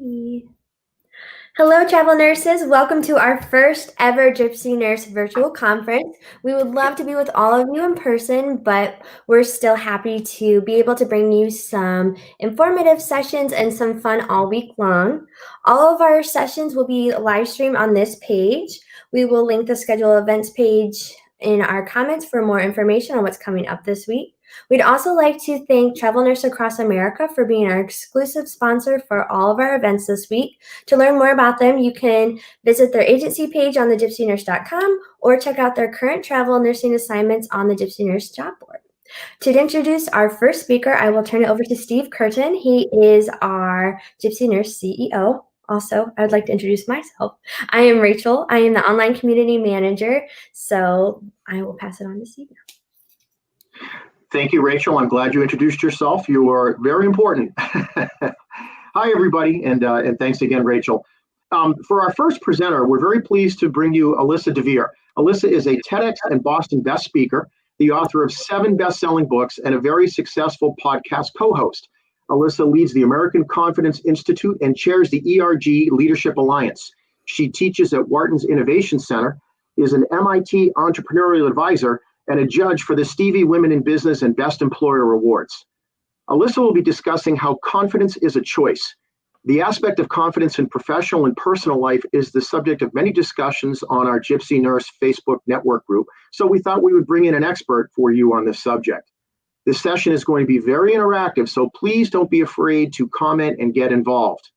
Ready. Hello, travel nurses. Welcome to our first ever Gypsy Nurse virtual conference. We would love to be with all of you in person, but we're still happy to be able to bring you some informative sessions and some fun all week long. All of our sessions will be live streamed on this page. We will link the schedule events page in our comments for more information on what's coming up this week. We'd also like to thank Travel Nurse Across America for being our exclusive sponsor for all of our events this week. To learn more about them, you can visit their agency page on thegypsynurse.com or check out their current travel nursing assignments on the Gypsy Nurse job board. To introduce our first speaker, I will turn it over to Steve Curtin. He is our Gypsy Nurse CEO. Also, I would like to introduce myself. I am Rachel. I am the online community manager, so I will pass it on to Steve now. Thank you, Rachel. I'm glad you introduced yourself. You are very important. Hi, everybody, and thanks again, Rachel. For our first presenter, we're very pleased to bring you Alyssa Dver. Alyssa is a TEDx and Boston Best speaker, the author of 7 best-selling books, and a very successful podcast co-host. Alyssa leads the American Confidence Institute and chairs the ERG Leadership Alliance. She teaches at Wharton's Innovation Center, is an MIT entrepreneurial advisor, and a judge for the Stevie Women in Business and Best Employer Awards. Alyssa will be discussing how confidence is a choice. The aspect of confidence in professional and personal life is the subject of many discussions on our Gypsy Nurse Facebook network group, so we thought we would bring in an expert for you on this subject. This session is going to be very interactive, so please don't be afraid to comment and get involved.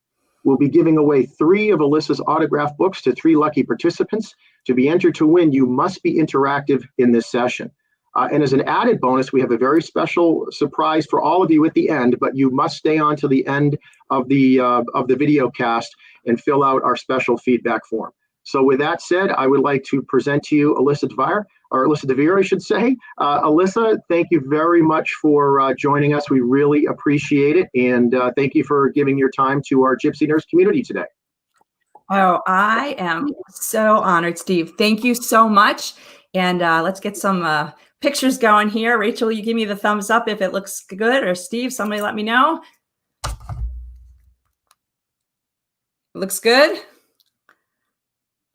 We'll be giving away 3 of Alyssa's autographed books to 3 lucky participants. To be entered to win, you must be interactive in this session. And as an added bonus, we have a very special surprise for all of you at the end, but you must stay on to the end of the video cast and fill out our special feedback form. So with that said, I would like to present to you Alyssa Dver, or Alyssa Dver, I should say. Alyssa, thank you very much for joining us. We really appreciate it. And thank you for giving your time to our Gypsy Nurse community today. Oh, I am so honored, Steve. Thank you so much. And let's get some pictures going here. Rachel, you give me the thumbs up if it looks good, or Steve, somebody let me know. It looks good?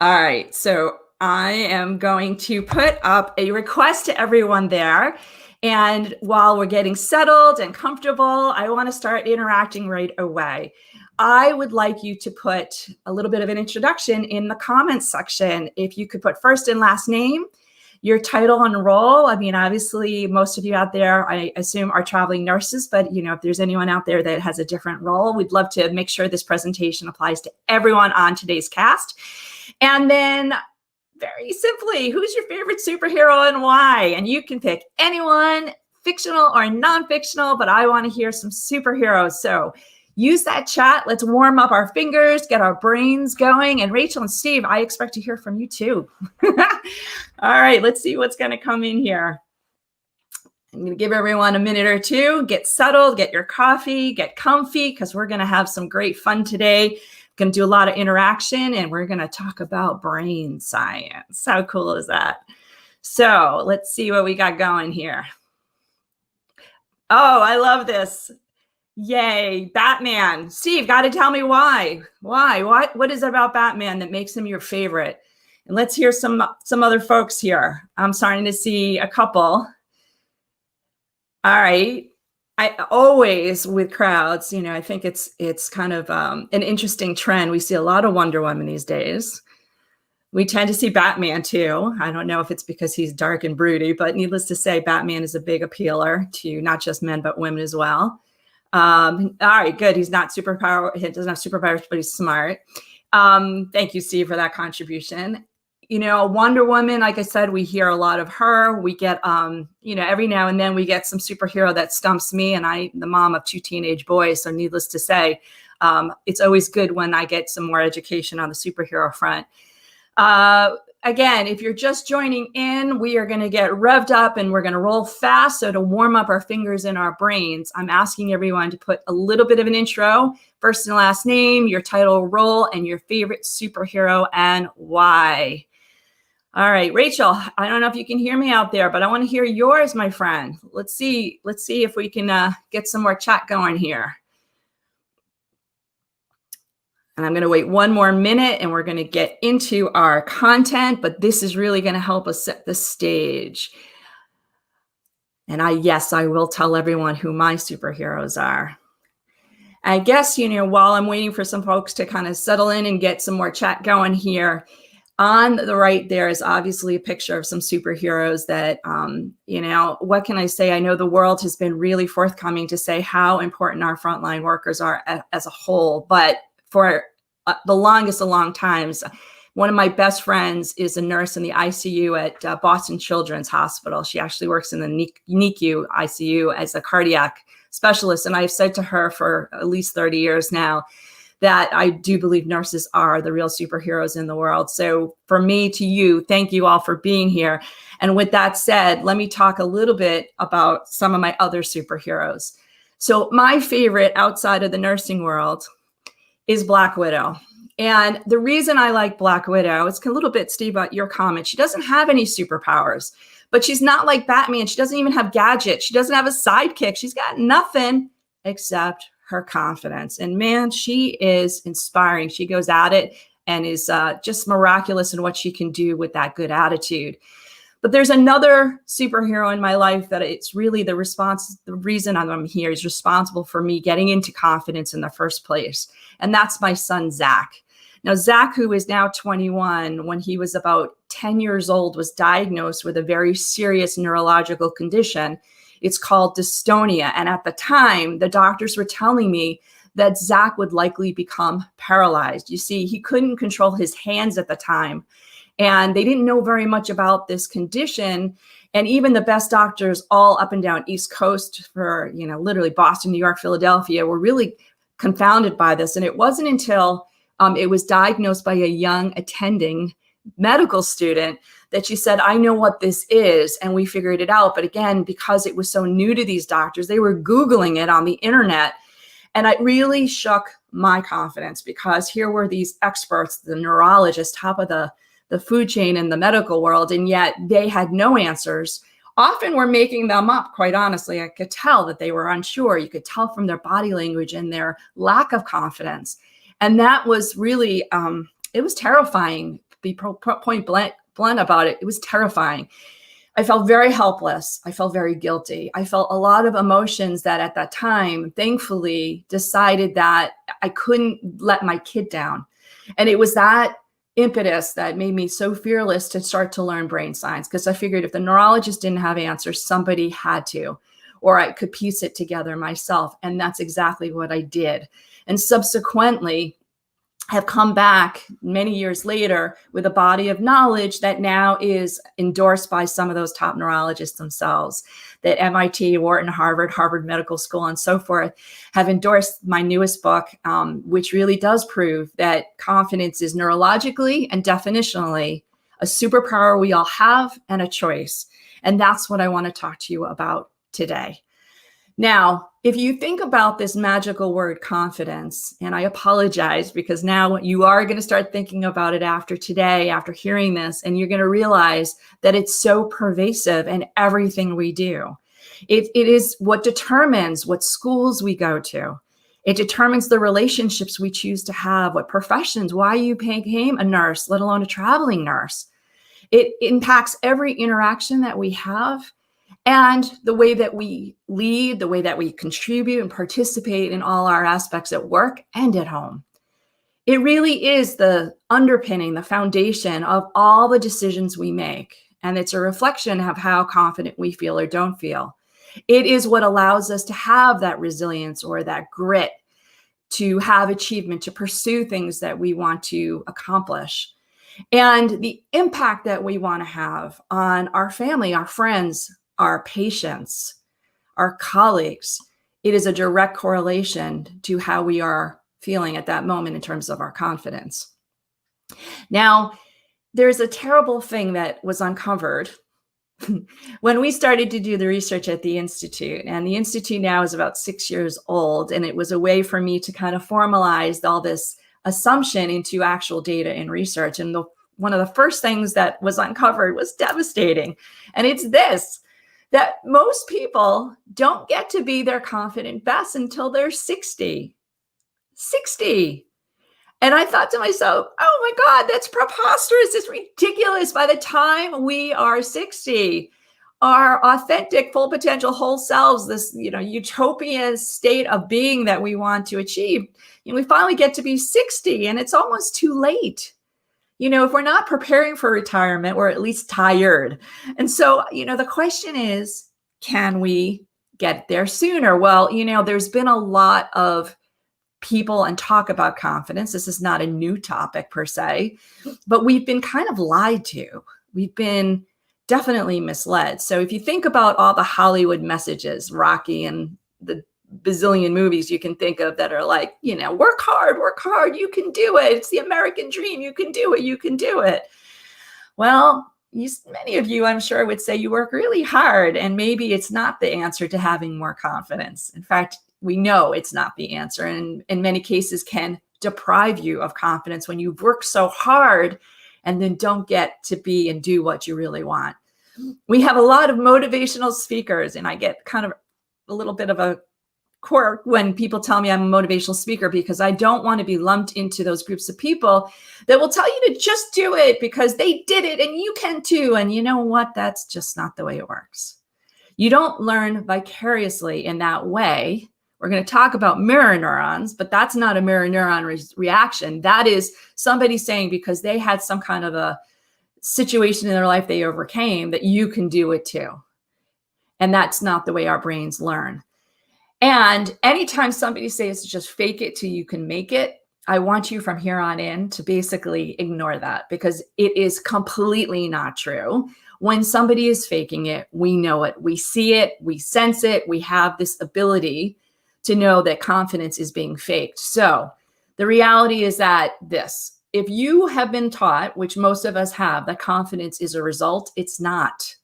All right, so I am going to put up a request to everyone there. And while we're getting settled and comfortable, I want to start interacting right away. I would like you to put a little bit of an introduction in the comments section. If you could put first and last name, your title and role. I mean, obviously, most of you out there, I assume, are traveling nurses, but if there's anyone out there that has a different role, we'd love to make sure this presentation applies to everyone on today's cast. And then very simply, who's your favorite superhero and why? And you can pick anyone, fictional or non-fictional, but I want to hear some superheroes. So use that chat. Let's warm up our fingers, get our brains going. And Rachel and Steve, I expect to hear from you too. All right, let's see what's going to come in here. I'm going to give everyone a minute or two, get settled, get your coffee, get comfy, because we're going to have some great fun today. Going to do a lot of interaction, and we're going to talk about brain science. How cool is that? So let's see what we got going here. Oh, I love this. Yay, Batman. Steve, got to tell me why. Why? What is it about Batman that makes him your favorite? And let's hear some other folks here. I'm starting to see a couple. All right. I always, with crowds, I think it's kind of an interesting trend. We see a lot of Wonder Woman these days. We tend to see Batman too. I don't know if it's because he's dark and broody, but needless to say, Batman is a big appealer to not just men, but women as well. All right, good. He doesn't have superpowers, but he's smart. Thank you, Steve, for that contribution. Wonder Woman, like I said, we hear a lot of her. We get, every now and then we get some superhero that stumps me, and I'm the mom of 2 teenage boys. So needless to say, it's always good when I get some more education on the superhero front. Again, if you're just joining in, we are going to get revved up and we're going to roll fast. So to warm up our fingers and our brains, I'm asking everyone to put a little bit of an intro, first and last name, your title, role, and your favorite superhero and why. All right, Rachel, I don't know if you can hear me out there, but I want to hear yours, my friend. Let's see if we can get some more chat going here. And I'm going to wait one more minute and we're going to get into our content, but this is really going to help us set the stage. And yes, I will tell everyone who my superheroes are. I guess, while I'm waiting for some folks to kind of settle in and get some more chat going here, on the right there is obviously a picture of some superheroes that, what can I say? I know the world has been really forthcoming to say how important our frontline workers are as a whole, but for the longest of long times, one of my best friends is a nurse in the ICU at Boston Children's Hospital. She actually works in the NICU ICU as a cardiac specialist. And I've said to her for at least 30 years now that I do believe nurses are the real superheroes in the world. So for me to you, thank you all for being here. And with that said, let me talk a little bit about some of my other superheroes. So my favorite outside of the nursing world is Black Widow. And the reason I like Black Widow, it's a little bit, Steve, about your comment. She doesn't have any superpowers, but she's not like Batman. She doesn't even have gadgets. She doesn't have a sidekick. She's got nothing except her confidence. And man, she is inspiring. She goes at it and is just miraculous in what she can do with that good attitude. But there's another superhero in my life that it's really the reason I'm here is responsible for me getting into confidence in the first place. And that's my son, Zach. Now, Zach, who is now 21, when he was about 10 years old, was diagnosed with a very serious neurological condition. It's called dystonia. And at the time, the doctors were telling me that Zach would likely become paralyzed. You see, he couldn't control his hands at the time. And they didn't know very much about this condition. And even the best doctors all up and down East Coast for, literally Boston, New York, Philadelphia were really confounded by this. And it wasn't until it was diagnosed by a young attending medical student that she said, I know what this is. And we figured it out. But again, because it was so new to these doctors, they were Googling it on the internet. And it really shook my confidence because here were these experts, the neurologists, top of the food chain in the medical world, and yet they had no answers. Often were making them up, quite honestly. I could tell that they were unsure. You could tell from their body language and their lack of confidence. And that was really, it was terrifying. Be point blank about it. It was terrifying. I felt very helpless. I felt very guilty. I felt a lot of emotions that at that time, thankfully, decided that I couldn't let my kid down. And it was that impetus that made me so fearless to start to learn brain science, because I figured if the neurologist didn't have answers, somebody had to, or I could piece it together myself. And that's exactly what I did. And subsequently, have come back many years later with a body of knowledge that now is endorsed by some of those top neurologists themselves, that MIT, Wharton, Harvard Medical School, and so forth have endorsed my newest book, which really does prove that confidence is neurologically and definitionally a superpower we all have and a choice. And that's what I want to talk to you about today. Now, if you think about this magical word confidence, and I apologize because now you are going to start thinking about it after today, after hearing this, and you're going to realize that it's so pervasive in everything we do. It is what determines what schools we go to. It determines the relationships we choose to have, what professions, why you became a nurse, let alone a traveling nurse. It impacts every interaction that we have, and the way that we lead, the way that we contribute and participate in all our aspects at work and at home. It really is the underpinning, the foundation of all the decisions we make. And it's a reflection of how confident we feel or don't feel. It is what allows us to have that resilience or that grit, to have achievement, to pursue things that we want to accomplish. And the impact that we want to have on our family, our friends, our patients, our colleagues, it is a direct correlation to how we are feeling at that moment in terms of our confidence. Now, there's a terrible thing that was uncovered when we started to do the research at the Institute. And the Institute now is about 6 years old, and it was a way for me to kind of formalize all this assumption into actual data and research. And one of the first things that was uncovered was devastating. And it's this: that most people don't get to be their confident best until they're 60. 60. And I thought to myself, oh my God, that's preposterous. It's ridiculous. By the time we are 60, our authentic, full potential, whole selves, this, utopian state of being that we want to achieve, we finally get to be 60 and it's almost too late. If we're not preparing for retirement, we're at least tired. And so, the question is, can we get there sooner? Well, there's been a lot of people and talk about confidence. This is not a new topic per se, but we've been kind of lied to. We've been definitely misled. So if you think about all the Hollywood messages, Rocky and the bazillion movies you can think of that are like, work hard, you can do it. It's the American dream. You can do it. You can do it. Well, many of you, I'm sure, would say you work really hard, and maybe it's not the answer to having more confidence. In fact, we know it's not the answer, and in many cases can deprive you of confidence when you've worked so hard and then don't get to be and do what you really want. We have a lot of motivational speakers, and I get kind of a little bit of a quirk when people tell me I'm a motivational speaker, because I don't want to be lumped into those groups of people that will tell you to just do it because they did it and you can too. And you know what? That's just not the way it works. You don't learn vicariously in that way. We're going to talk about mirror neurons, but that's not a mirror neuron reaction. That is somebody saying because they had some kind of a situation in their life they overcame that you can do it too. And that's not the way our brains learn. And anytime somebody says just fake it till you can make it, I want you from here on in to basically ignore that, because it is completely not true. When somebody is faking it, we know it. We see it. We sense it. We have this ability to know that confidence is being faked. So the reality is that if you have been taught, which most of us have, that confidence is a result, it's not.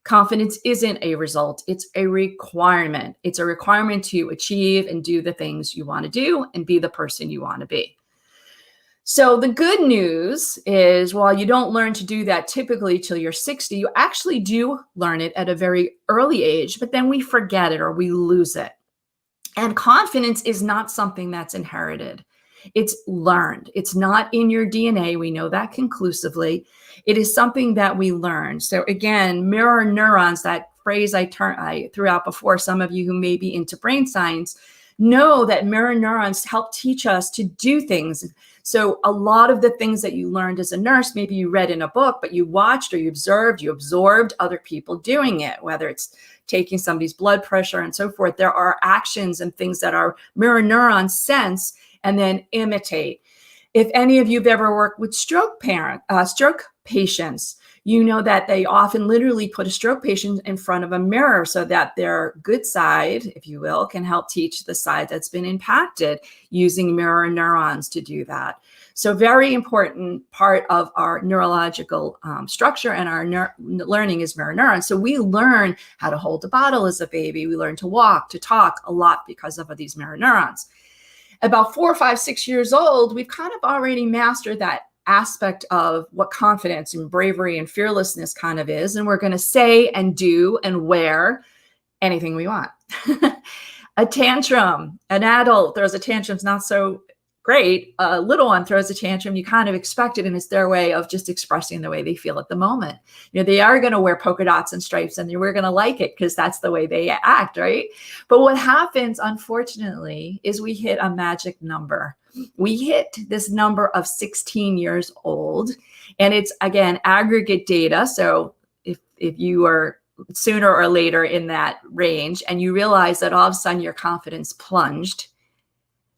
Confidence isn't a result. It's a requirement. It's a requirement to achieve and do the things you want to do and be the person you want to be. So the good news is, while you don't learn to do that typically till you're 60, you actually do learn it at a very early age, but then we forget it or we lose it. And confidence is not something that's inherited. It's learned. It's not in your DNA. We know that conclusively. It is something that we learn. So again, mirror neurons, that phrase I threw out before, some of you who may be into brain science know that mirror neurons help teach us to do things. So a lot of the things that you learned as a nurse, maybe you read in a book, but you watched or you absorbed other people doing it, whether it's taking somebody's blood pressure and so forth. There are actions and things that our mirror neurons sense and then imitate. If any of you have ever worked with stroke patients, you know that they often literally put a stroke patient in front of a mirror so that their good side, if you will, can help teach the side that's been impacted, using mirror neurons to do that. So very important part of our neurological structure and our learning is mirror neurons. So we learn how to hold a bottle as a baby. We learn to walk, to talk a lot because of these mirror neurons. About 4, 5, 6 years old, we've kind of already mastered that aspect of what confidence and bravery and fearlessness kind of is. And we're going to say and do and wear anything we want. A tantrum, an adult throws a tantrum, it's not so great. A little one throws a tantrum, you kind of expect it, and it's their way of just expressing the way they feel at the moment. They are going to wear polka dots and stripes, and we're going to like it because that's the way they act, right? But what happens, unfortunately, is we hit a magic number. We hit this number of 16 years old, and it's, again, aggregate data. So if you are sooner or later in that range and you realize that all of a sudden your confidence plunged,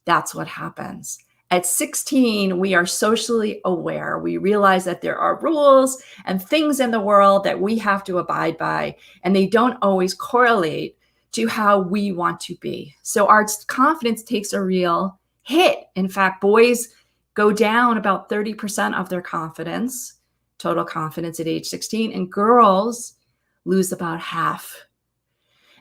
that's what happens. At 16, we are socially aware. We realize that there are rules and things in the world that we have to abide by, and they don't always correlate to how we want to be. So our confidence takes a real hit. In fact, boys go down about 30% of their confidence, total confidence at age 16, and girls lose about half.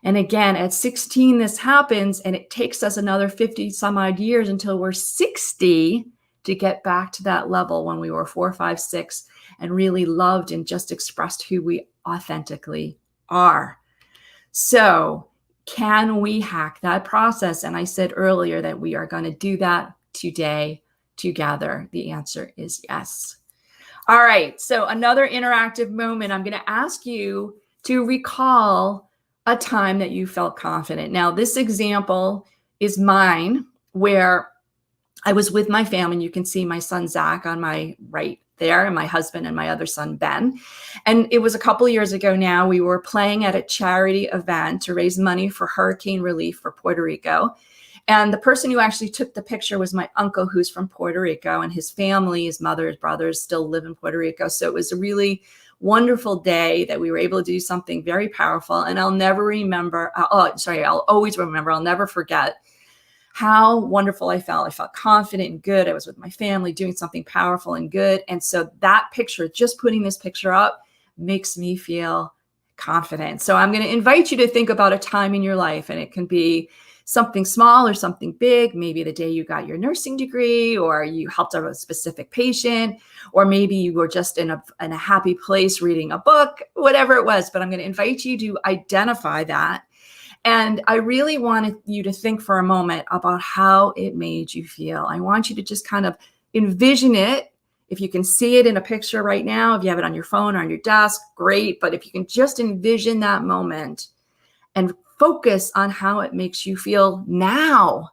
And again, at 16, this happens, and it takes us another 50 some odd years until we're 60 to get back to that level when we were 4, 5, 6 and really loved and just expressed who we authentically are. So can we hack that process? And I said earlier that we are going to do that today together? The answer is yes. All right, so another interactive moment, I'm going to ask you to recall a time that you felt confident. Now, this example is mine, where I was with my family, and you can see my son, Zach, on my right there, and my husband and my other son, Ben. And it was a couple of years ago now. We were playing at a charity event to raise money for hurricane relief for Puerto Rico. And the person who actually took the picture was my uncle, who's from Puerto Rico, and his family, his mother, his brothers still live in Puerto Rico. So it was a really wonderful day that we were able to do something very powerful. And I'll never remember, I'll always remember, I'll never forget how wonderful I felt. I felt confident and good. I was with my family doing something powerful and good. And so that picture, just putting this picture up, makes me feel confident. So I'm going to invite you to think about a time in your life, and it can be something small or something big. Maybe the day you got your nursing degree, or you helped out a specific patient, or maybe you were just in a happy place reading a book, whatever it was. But I'm going to invite you to identify that. And I really wanted you to think for a moment about how it made you feel. I want you to just kind of envision it. If you can see it in a picture right now, if you have it on your phone or on your desk, great. But if you can just envision that moment and focus on how it makes you feel now,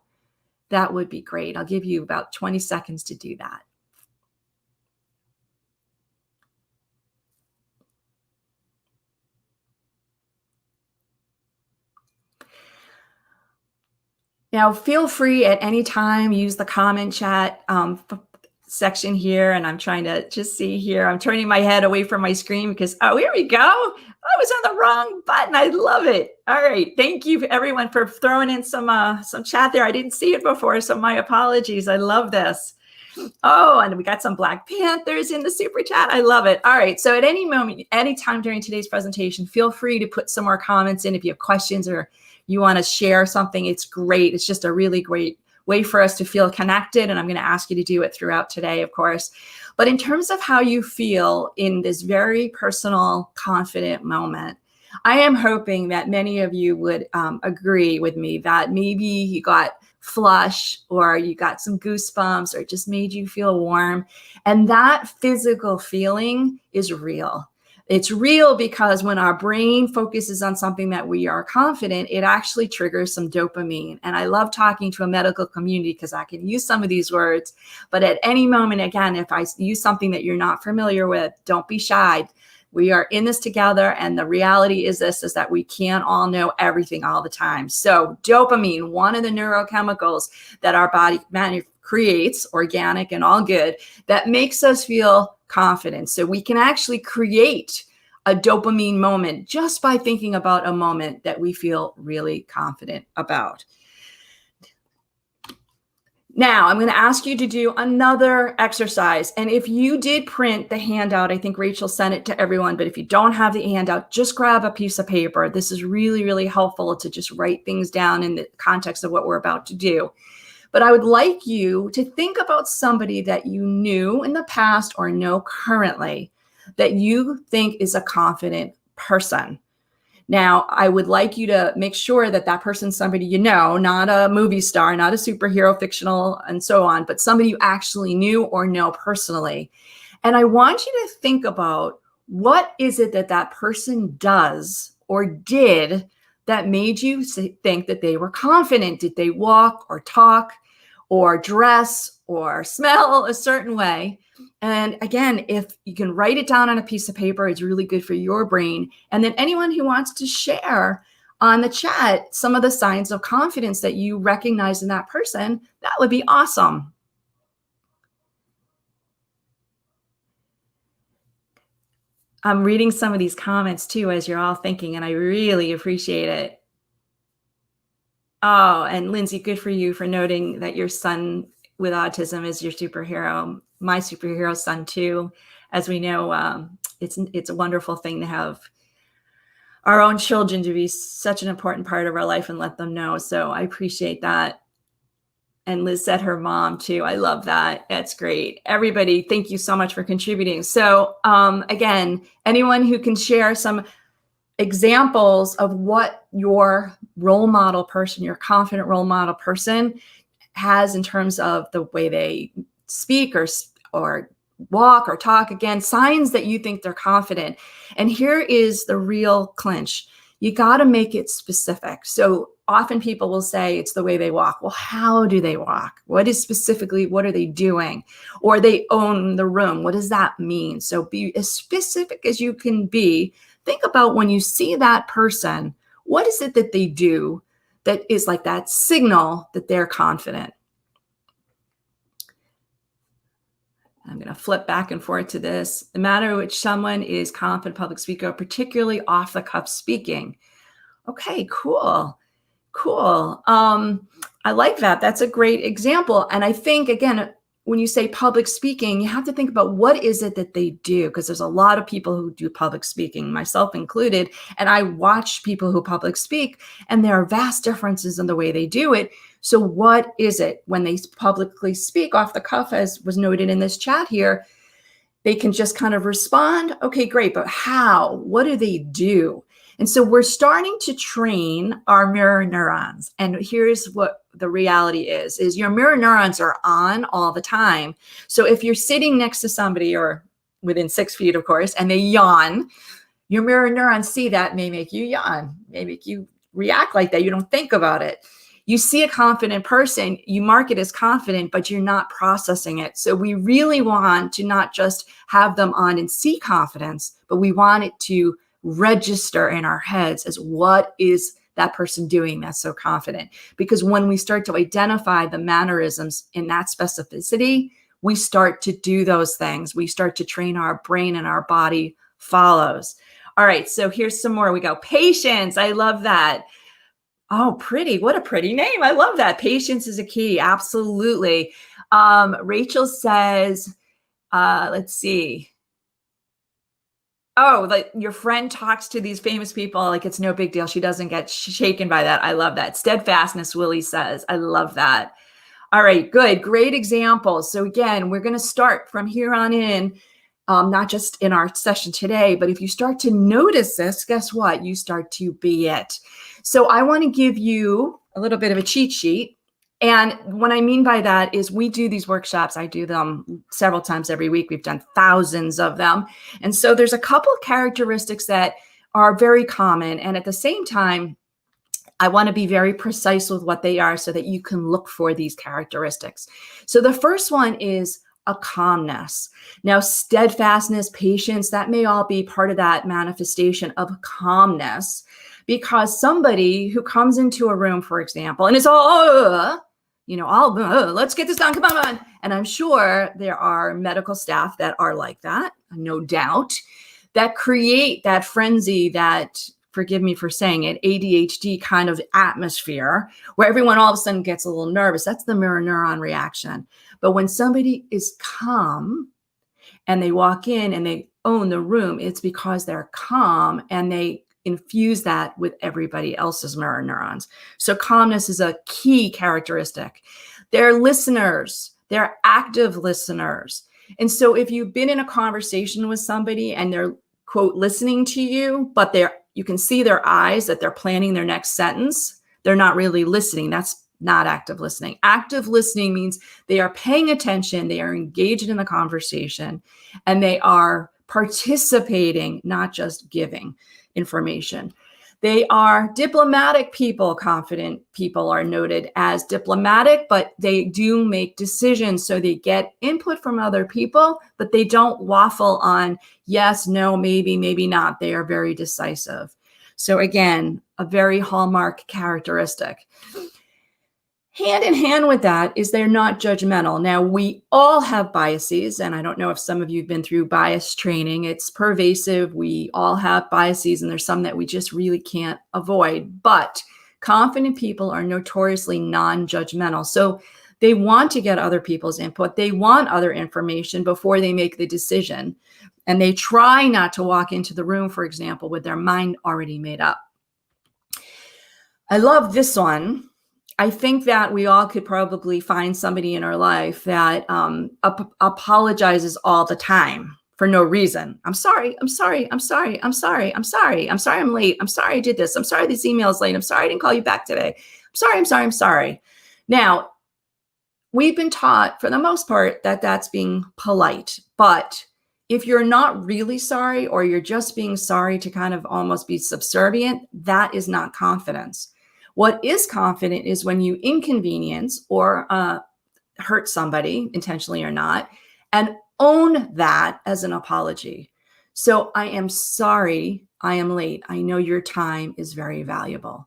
that would be great. I'll give you about 20 seconds to do that. Now, feel free at any time, use the comment chat section here. And I'm trying to just see here. I'm turning my head away from my screen because, oh, here we go. I was on the wrong button. I love it. All right. Thank you, everyone, for throwing in some chat there. I didn't see it before, so my apologies. I love this. Oh, and we got some Black Panthers in the super chat. I love it. All right. So at any moment, any time during today's presentation, feel free to put some more comments in if you have questions or you want to share something. It's great. It's just a really great way for us to feel connected. And I'm going to ask you to do it throughout today, of course. But in terms of how you feel in this very personal, confident moment, I am hoping that many of you would agree with me that maybe you got flush, or you got some goosebumps, or it just made you feel warm. And that physical feeling is real. It's real because when our brain focuses on something that we are confident, it actually triggers some dopamine. And I love talking to a medical community because I can use some of these words. But at any moment, again, if I use something that you're not familiar with, don't be shy. We are in this together. And the reality is that we can't all know everything all the time. So dopamine, one of the neurochemicals that our body creates, organic and all good, that makes us feel confident. So we can actually create a dopamine moment just by thinking about a moment that we feel really confident about. Now, I'm going to ask you to do another exercise. And if you did print the handout, I think Rachel sent it to everyone, but if you don't have the handout, just grab a piece of paper. This is really, really helpful to just write things down in the context of what we're about to do. But I would like you to think about somebody that you knew in the past or know currently that you think is a confident person. Now, I would like you to make sure that that person's somebody you know, not a movie star, not a superhero, fictional, and so on, but somebody you actually knew or know personally. And I want you to think about, what is it that that person does or did that made you think that they were confident? Did they walk or talk or dress or smell a certain way? And again, if you can write it down on a piece of paper, it's really good for your brain. And then anyone who wants to share on the chat some of the signs of confidence that you recognize in that person, that would be awesome. I'm reading some of these comments too as you're all thinking, and I really appreciate it. Oh, and Lindsay, good for you for noting that your son with autism is your superhero. My superhero son too. As we know, it's a wonderful thing to have our own children to be such an important part of our life and let them know. So I appreciate that. And Liz said her mom too. I love that. That's great. Everybody, thank you so much for contributing. So again, anyone who can share some examples of what your role model person, your confident role model person has in terms of the way they speak or walk or talk again, signs that you think they're confident. And here is the real clinch. You got to make it specific. So often people will say it's the way they walk. Well, how do they walk? What are they doing? Or they own the room. What does that mean? So be as specific as you can be. Think about when you see that person, what is it that they do that is like that signal that they're confident? I'm going to flip back and forth to this. The manner in which someone is confident public speaker, particularly off the cuff speaking. Okay, cool. I like that. That's a great example. And I think, again, when you say public speaking, you have to think about what is it that they do, because there's a lot of people who do public speaking, myself included, and I watch people who public speak, and there are vast differences in the way they do it. So what is it when they publicly speak off the cuff, as was noted in this chat here? They can just kind of respond. Okay, great, but how? What do they do? And so we're starting to train our mirror neurons. And here's what the reality is your mirror neurons are on all the time. So if you're sitting next to somebody, or within 6 feet, of course, and they yawn, your mirror neurons see that, may make you yawn, may make you react like that. You don't think about it. You see a confident person, you mark it as confident, but you're not processing it. So we really want to not just have them on and see confidence, but we want it to register in our heads as what is that person doing that's so confident. Because when we start to identify the mannerisms in that specificity, we start to do those things. We start to train our brain, and our body follows. All right, so here's some more. We go. Patience. I love that. Oh, pretty. What a pretty name. I love that. Patience is a key. Absolutely. Rachel says, let's see. Oh, like your friend talks to these famous people like it's no big deal. She doesn't get shaken by that. I love that. Steadfastness, Willie says. I love that. All right, good. Great example. So again, we're going to start from here on in, not just in our session today, but if you start to notice this, guess what? You start to be it. So I want to give you a little bit of a cheat sheet. And what I mean by that is we do these workshops. I do them several times every week. We've done thousands of them. And so there's a couple of characteristics that are very common. And at the same time, I want to be very precise with what they are so that you can look for these characteristics. So the first one is a calmness. Now, steadfastness, patience, that may all be part of that manifestation of calmness, because somebody who comes into a room, for example, and it's all, let's get this done, come on. And I'm sure there are medical staff that are like that, no doubt, that create that frenzy, that, forgive me for saying it, ADHD kind of atmosphere where everyone all of a sudden gets a little nervous. That's the mirror neuron reaction. But when somebody is calm and they walk in and they own the room, it's because they're calm and they infuse that with everybody else's mirror neurons. So calmness is a key characteristic. They're listeners. They're active listeners. And so if you've been in a conversation with somebody and they're, quote, listening to you, but you can see their eyes that they're planning their next sentence, they're not really listening. That's not active listening. Active listening means they are paying attention, they are engaged in the conversation, and they are participating, not just giving information. They are diplomatic people. Confident people are noted as diplomatic, but they do make decisions. So they get input from other people, but they don't waffle on yes, no, maybe, maybe not. They are very decisive. So again, a very hallmark characteristic. Hand in hand with that is they're not judgmental. Now, we all have biases, and I don't know if some of you have been through bias training. It's pervasive. We all have biases, and there's some that we just really can't avoid. But confident people are notoriously non-judgmental. So they want to get other people's input. They want other information before they make the decision. And they try not to walk into the room, for example, with their mind already made up. I love this one. I think that we all could probably find somebody in our life that apologizes all the time for no reason. I'm sorry, I'm sorry, I'm sorry, I'm sorry, I'm sorry, I'm sorry I'm late, I'm sorry I did this, I'm sorry this email is late, I'm sorry I didn't call you back today, I'm sorry, I'm sorry, I'm sorry. Now, we've been taught for the most part that that's being polite. But if you're not really sorry, or you're just being sorry to kind of almost be subservient, that is not confidence. What is confident is when you inconvenience or hurt somebody, intentionally or not, and own that as an apology. So I am sorry I am late. I know your time is very valuable.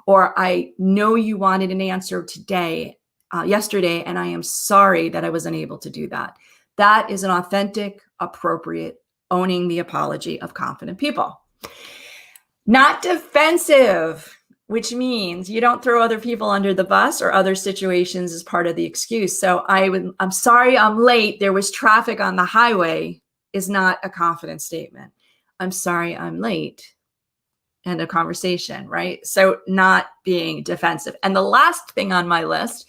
Or I know you wanted an answer yesterday, and I am sorry that I was unable to do that. That is an authentic, appropriate, owning the apology of confident people. Not defensive, which means you don't throw other people under the bus or other situations as part of the excuse. So I'm sorry I'm late. There was traffic on the highway is not a confident statement. I'm sorry I'm late. End of conversation, right? So not being defensive. And the last thing on my list,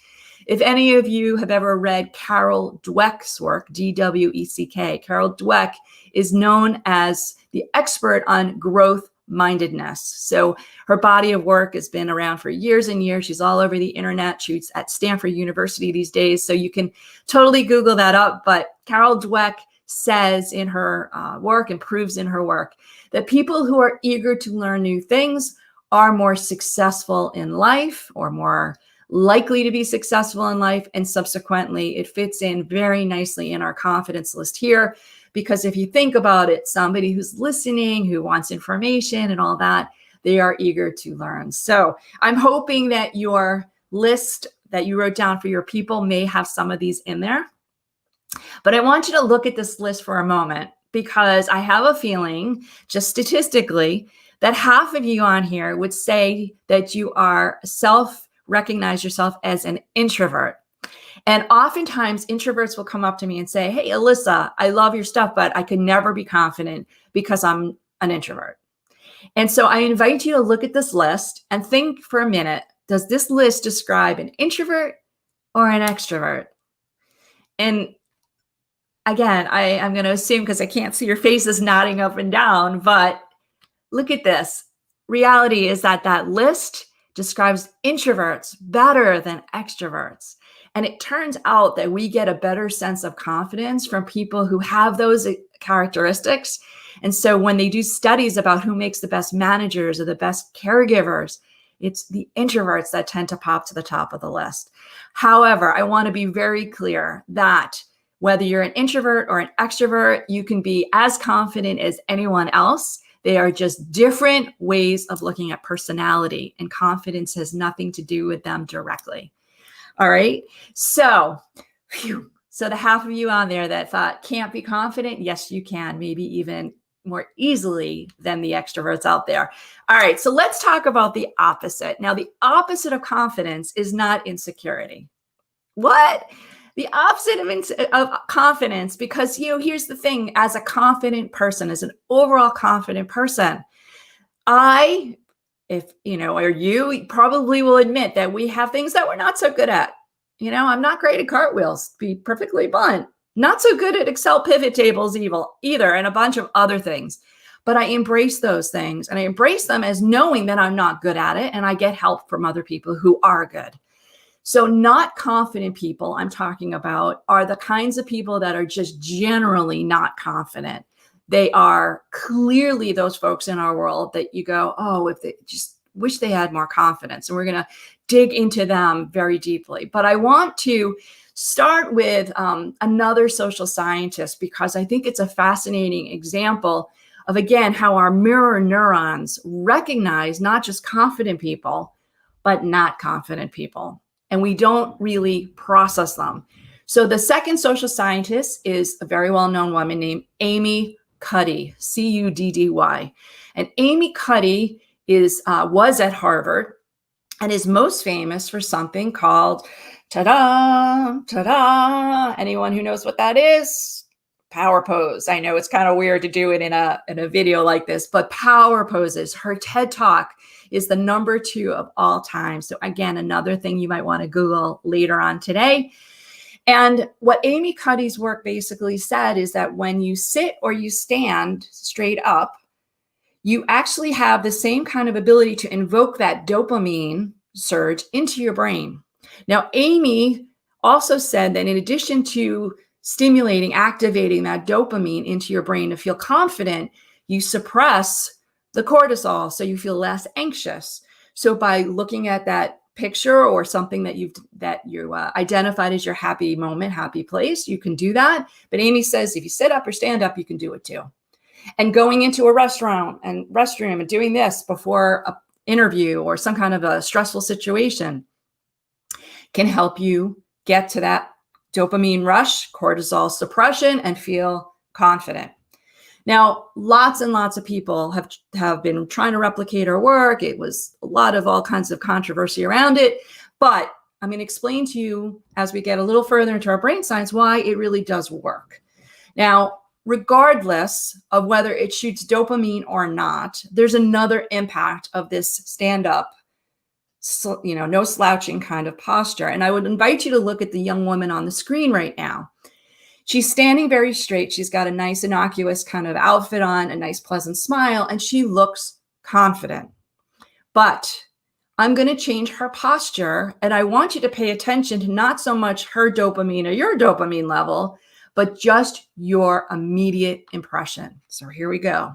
if any of you have ever read Carol Dweck's work, Dweck, Carol Dweck is known as the expert on growth mindedness. So her body of work has been around for years and years. She's all over the internet. She's at Stanford University these days. So you can totally Google that up. But Carol Dweck says in her work and proves in her work that people who are eager to learn new things are more successful in life, or more likely to be successful in life. And subsequently, it fits in very nicely in our confidence list here. Because if you think about it, somebody who's listening, who wants information and all that, they are eager to learn. So I'm hoping that your list that you wrote down for your people may have some of these in there. But I want you to look at this list for a moment, because I have a feeling, just statistically, that half of you on here would say that you are recognize yourself as an introvert. And oftentimes introverts will come up to me and say, hey, Alyssa, I love your stuff, but I could never be confident because I'm an introvert. And so I invite you to look at this list and think for a minute, does this list describe an introvert or an extrovert? And again, I'm going to assume, because I can't see your faces nodding up and down, but look at this. Reality is that that list describes introverts better than extroverts. And it turns out that we get a better sense of confidence from people who have those characteristics. And so when they do studies about who makes the best managers or the best caregivers, it's the introverts that tend to pop to the top of the list. However, I want to be very clear that whether you're an introvert or an extrovert, you can be as confident as anyone else. They are just different ways of looking at personality, and confidence has nothing to do with them directly. All right. So the half of you on there that thought can't be confident, yes, you can, maybe even more easily than the extroverts out there. All right. So let's talk about the opposite. Now, the opposite of confidence is not insecurity. What? The opposite of confidence, because, here's the thing, as a confident person, as an overall confident person, or you probably will admit that we have things that we're not so good at. I'm not great at cartwheels, to be perfectly blunt. Not so good at Excel pivot tables either, and a bunch of other things. But I embrace those things, and I embrace them as knowing that I'm not good at it, and I get help from other people who are good. So not confident people I'm talking about are the kinds of people that are just generally not confident. They are clearly those folks in our world that you go, oh, if they just wish they had more confidence. And we're going to dig into them very deeply. But I want to start with another social scientist, because I think it's a fascinating example of, again, how our mirror neurons recognize not just confident people, but not confident people. And we don't really process them. So the second social scientist is a very well-known woman named Amy Cuddy, Cuddy. And Amy Cuddy was at Harvard and is most famous for something called ta-da. Anyone who knows what that is? Power pose. I know it's kind of weird to do it in a video like this, but power poses. Her TED Talk is the number 2 of all time. So again, another thing you might want to Google later on today. And what Amy Cuddy's work basically said is that when you sit or you stand straight up, you actually have the same kind of ability to invoke that dopamine surge into your brain. Now, Amy also said that in addition to stimulating, activating that dopamine into your brain to feel confident, you suppress the cortisol so you feel less anxious. So by looking at that picture or something that you identified as your happy moment, happy place, you can do that. But Amy says if you sit up or stand up, you can do it too. And going into a restroom and doing this before an interview or some kind of a stressful situation can help you get to that dopamine rush, cortisol suppression, and feel confident. Now, lots and lots of people have been trying to replicate our work. It was a lot of all kinds of controversy around it, but I'm going to explain to you as we get a little further into our brain science why it really does work. Now, regardless of whether it shoots dopamine or not, there's another impact of this stand-up, no slouching kind of posture. And I would invite you to look at the young woman on the screen right now. She's standing very straight. She's got a nice innocuous kind of outfit on, a nice pleasant smile, and she looks confident. But I'm going to change her posture, and I want you to pay attention to not so much her dopamine or your dopamine level, but just your immediate impression. So here we go.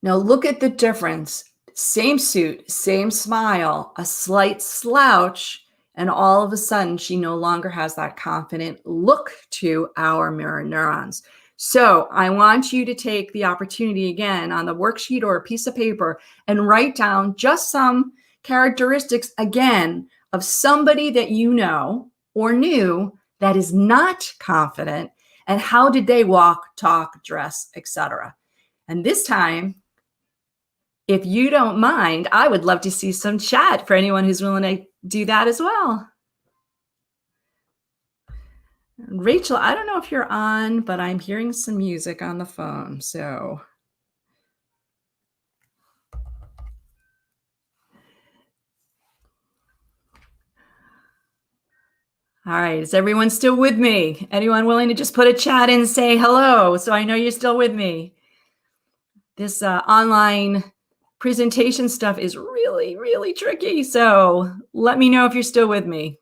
Now look at the difference. Same suit, same smile, a slight slouch, and all of a sudden, she no longer has that confident look to our mirror neurons. So I want you to take the opportunity again on the worksheet or a piece of paper and write down just some characteristics again of somebody that you know or knew that is not confident, and how did they walk, talk, dress, etc. And this time, if you don't mind, I would love to see some chat for anyone who's willing to do that as well. Rachel, I don't know if you're on, but I'm hearing some music on the phone. So all right, is everyone still with me? Anyone willing to just put a chat in and say hello so I know you're still with me? This online presentation stuff is really, really tricky. So let me know if you're still with me.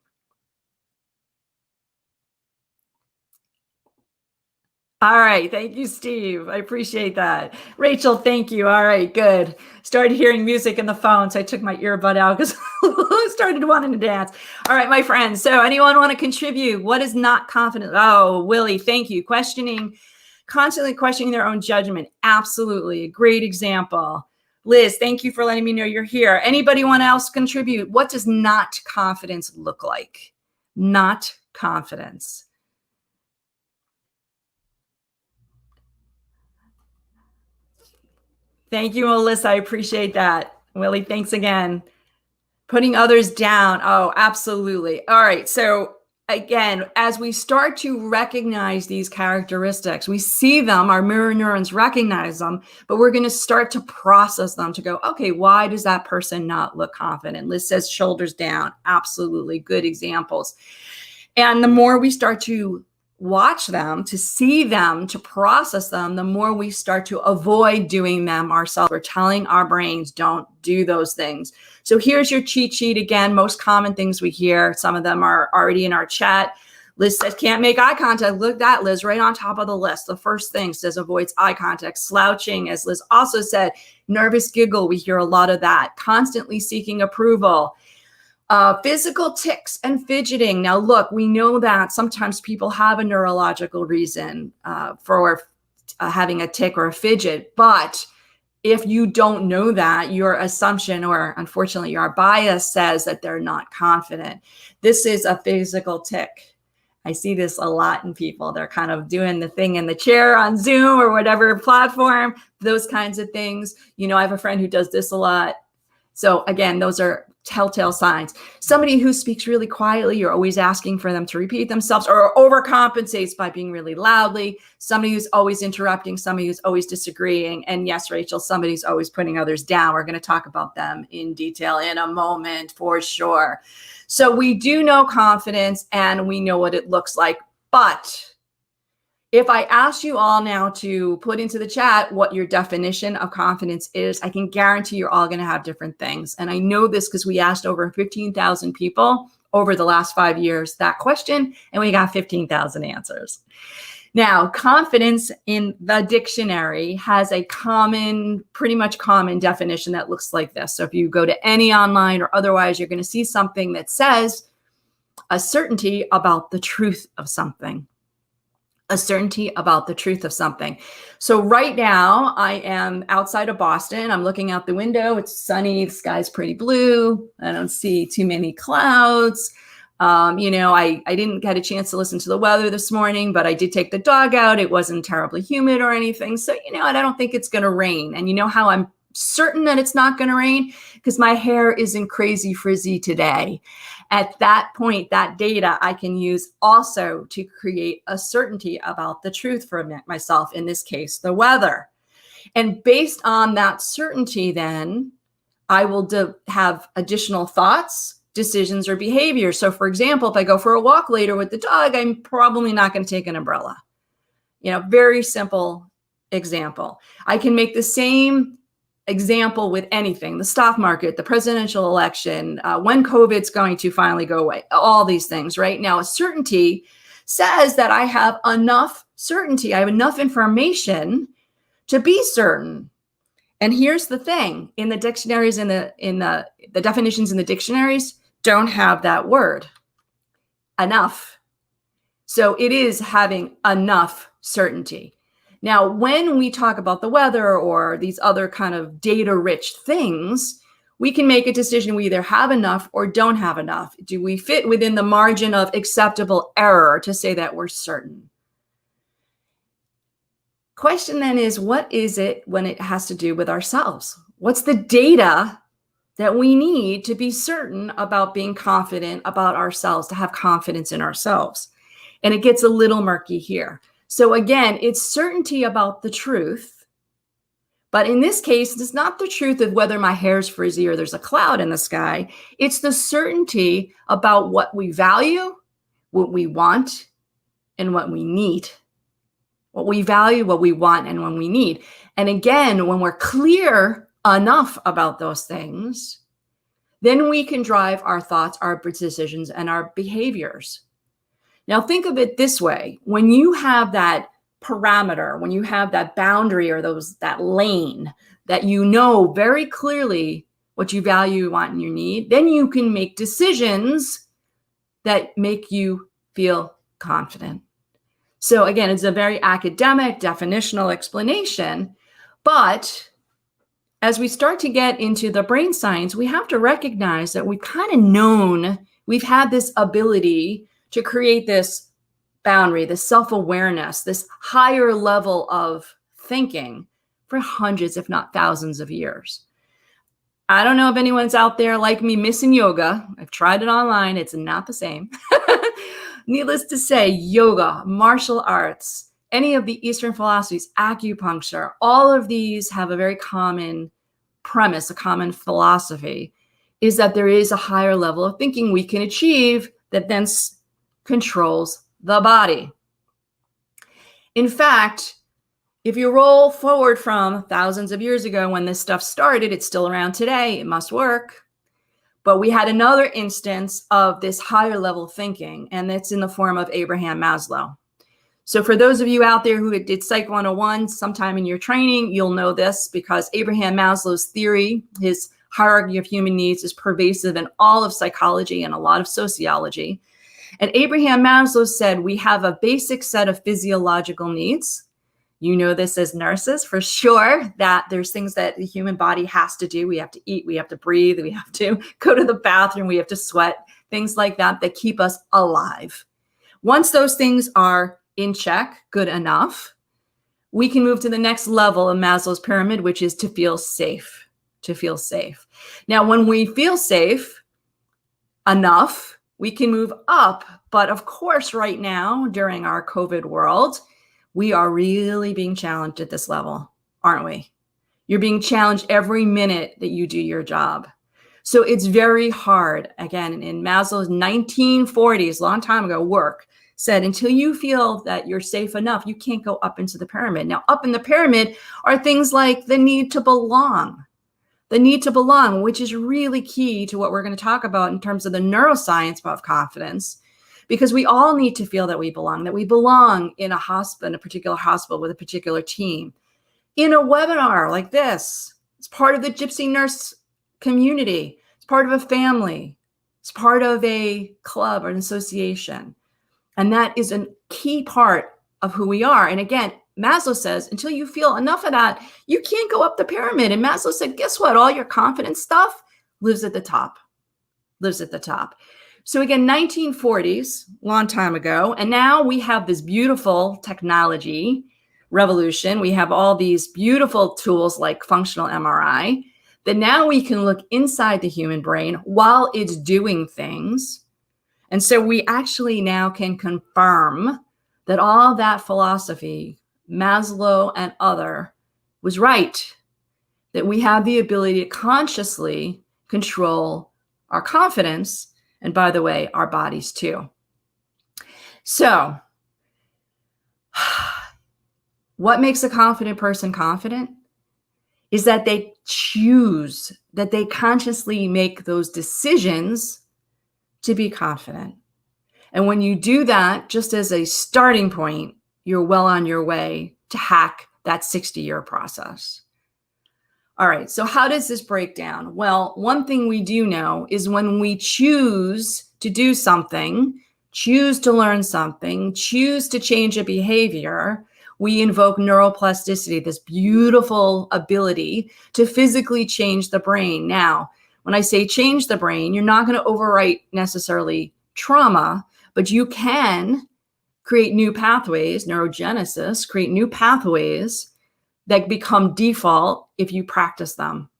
All right. Thank you, Steve. I appreciate that. Rachel, thank you. All right, good. Started hearing music in the phone, so I took my earbud out because I started wanting to dance. All right, my friends. So anyone want to contribute? What is not confident? Oh, Willie, thank you. Constantly questioning their own judgment. Absolutely. A great example. Liz, thank you for letting me know you're here. Anybody want else contribute? What does not confidence look like? Not confidence. Thank you, Alyssa. I appreciate that. Willie, thanks again. Putting others down. Oh, absolutely. All right. So again, as we start to recognize these characteristics, we see them, our mirror neurons recognize them, but we're going to start to process them to go, okay, why does that person not look confident? Liz says shoulders down. Absolutely. Good examples. And the more we start to watch them, to see them, to process them, the more we start to avoid doing them ourselves. We're telling our brains, don't do those things. So here's your cheat sheet again, most common things we hear. Some of them are already in our chat. Liz says, can't make eye contact. Look at that, Liz, right on top of the list. The first thing says avoids eye contact. Slouching, as Liz also said, nervous giggle. We hear a lot of that. Constantly seeking approval. Physical tics and fidgeting. Now, look, we know that sometimes people have a neurological reason for having a tic or a fidget, but if you don't know that, your assumption or unfortunately your bias says that they're not confident. This is a physical tic. I see this a lot in people. They're kind of doing the thing in the chair on Zoom or whatever platform, those kinds of things. You know, I have a friend who does this a lot. So again, those are telltale signs. Somebody who speaks really quietly, you're always asking for them to repeat themselves, or overcompensates by being really loudly. Somebody who's always interrupting, somebody who's always disagreeing. And yes, Rachel, somebody who's always putting others down. We're going to talk about them in detail in a moment for sure. So we do know confidence and we know what it looks like. But if I ask you all now to put into the chat what your definition of confidence is, I can guarantee you're all going to have different things. And I know this because we asked over 15,000 people over the last 5 years that question, and we got 15,000 answers. Now, confidence in the dictionary has a pretty much common definition that looks like this. So if you go to any online or otherwise, you're going to see something that says a certainty about the truth of something. A certainty about the truth of something. So right now I am outside of Boston. I'm looking out the window. It's sunny. The sky's pretty blue. I don't see too many clouds. I didn't get a chance to listen to the weather this morning, but I did take the dog out. It wasn't terribly humid or anything. So, I don't think it's going to rain. And you know how I'm certain that it's not going to rain? Because my hair isn't crazy frizzy today. At that point, that data I can use also to create a certainty about the truth for myself, in this case, the weather. And based on that certainty, then I will have additional thoughts, decisions, or behaviors. So for example, if I go for a walk later with the dog, I'm probably not going to take an umbrella. Very simple example. I can make the same example with anything, the stock market, the presidential election, when COVID's going to finally go away, all these things, right? Now, a certainty says that I have enough certainty, I have enough information to be certain. And here's the thing, in the dictionaries, in the definitions in the dictionaries don't have that word, enough. So it is having enough certainty. Now, when we talk about the weather or these other kind of data-rich things, we can make a decision. We either have enough or don't have enough. Do we fit within the margin of acceptable error to say that we're certain? Question then is, what is it when it has to do with ourselves? What's the data that we need to be certain about being confident about ourselves, to have confidence in ourselves? And it gets a little murky here. So again, it's certainty about the truth. But in this case, it's not the truth of whether my hair's frizzy or there's a cloud in the sky. It's the certainty about what we value, what we want, and what we need. What we value, what we want, and when we need. And again, when we're clear enough about those things, then we can drive our thoughts, our decisions, and our behaviors. Now think of it this way. When you have that parameter, when you have that boundary or that lane that you know very clearly what you value, want, and you need, then you can make decisions that make you feel confident. So again, it's a very academic, definitional explanation, but as we start to get into the brain science, we have to recognize that we've kind of known, we've had this ability to create this boundary, this self-awareness, this higher level of thinking for hundreds, if not thousands of years. I don't know if anyone's out there like me missing yoga. I've tried it online. It's not the same. Needless to say, yoga, martial arts, any of the Eastern philosophies, acupuncture, all of these have a very common premise, a common philosophy, is that there is a higher level of thinking we can achieve that then controls the body. In fact, if you roll forward from thousands of years ago when this stuff started, it's still around today, it must work. But we had another instance of this higher level thinking, and it's in the form of Abraham Maslow. So for those of you out there who did Psych 101 sometime in your training, you'll know this because Abraham Maslow's theory, his hierarchy of human needs, is pervasive in all of psychology and a lot of sociology. And Abraham Maslow said we have a basic set of physiological needs. You know this as nurses for sure, that there's things that the human body has to do. We have to eat, we have to breathe, we have to go to the bathroom, we have to sweat, things like that that keep us alive. Once those things are in check, good enough, we can move to the next level of Maslow's pyramid, which is to feel safe, to feel safe. Now, when we feel safe enough, we can move up. But of course, right now, during our COVID world, we are really being challenged at this level, aren't we? You're being challenged every minute that you do your job. So it's very hard. Again, in Maslow's 1940s, long time ago, work said, until you feel that you're safe enough, you can't go up into the pyramid. Now, up in the pyramid are things like the need to belong, the need to belong, which is really key to what we're going to talk about in terms of the neuroscience of confidence, because we all need to feel that we belong in a hospital, in a particular hospital with a particular team, in a webinar like this. It's part of the Gypsy nurse community. It's part of a family. It's part of a club or an association. And that is a key part of who we are. And again, Maslow says, until you feel enough of that, you can't go up the pyramid. And Maslow said, guess what? All your confidence stuff lives at the top, So again, 1940s, long time ago. And now we have this beautiful technology revolution. We have all these beautiful tools like functional MRI that now we can look inside the human brain while it's doing things. And so we actually now can confirm that all that philosophy, Maslow and other, was right, that we have the ability to consciously control our confidence, and by the way, our bodies too. So what makes a confident person confident is that they choose, that they consciously make those decisions to be confident. And when you do that, just as a starting point, you're well on your way to hack that 60-year process. All right, so how does this break down? Well, one thing we do know is when we choose to do something, choose to learn something, choose to change a behavior, we invoke neuroplasticity, this beautiful ability to physically change the brain. Now, when I say change the brain, you're not going to overwrite necessarily trauma, but you can create new pathways, neurogenesis, create new pathways that become default if you practice them.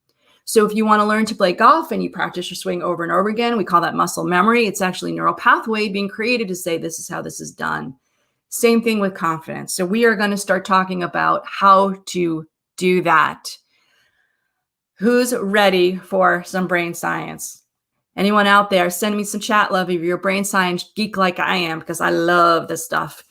So if you want to learn to play golf and you practice your swing over and over again, we call that muscle memory. It's actually neural pathway being created to say, this is how this is done. Same thing with confidence. So we are going to start talking about how to do that. Who's ready for some brain science? Anyone out there, send me some chat love if you're a brain science geek like I am, because I love this stuff.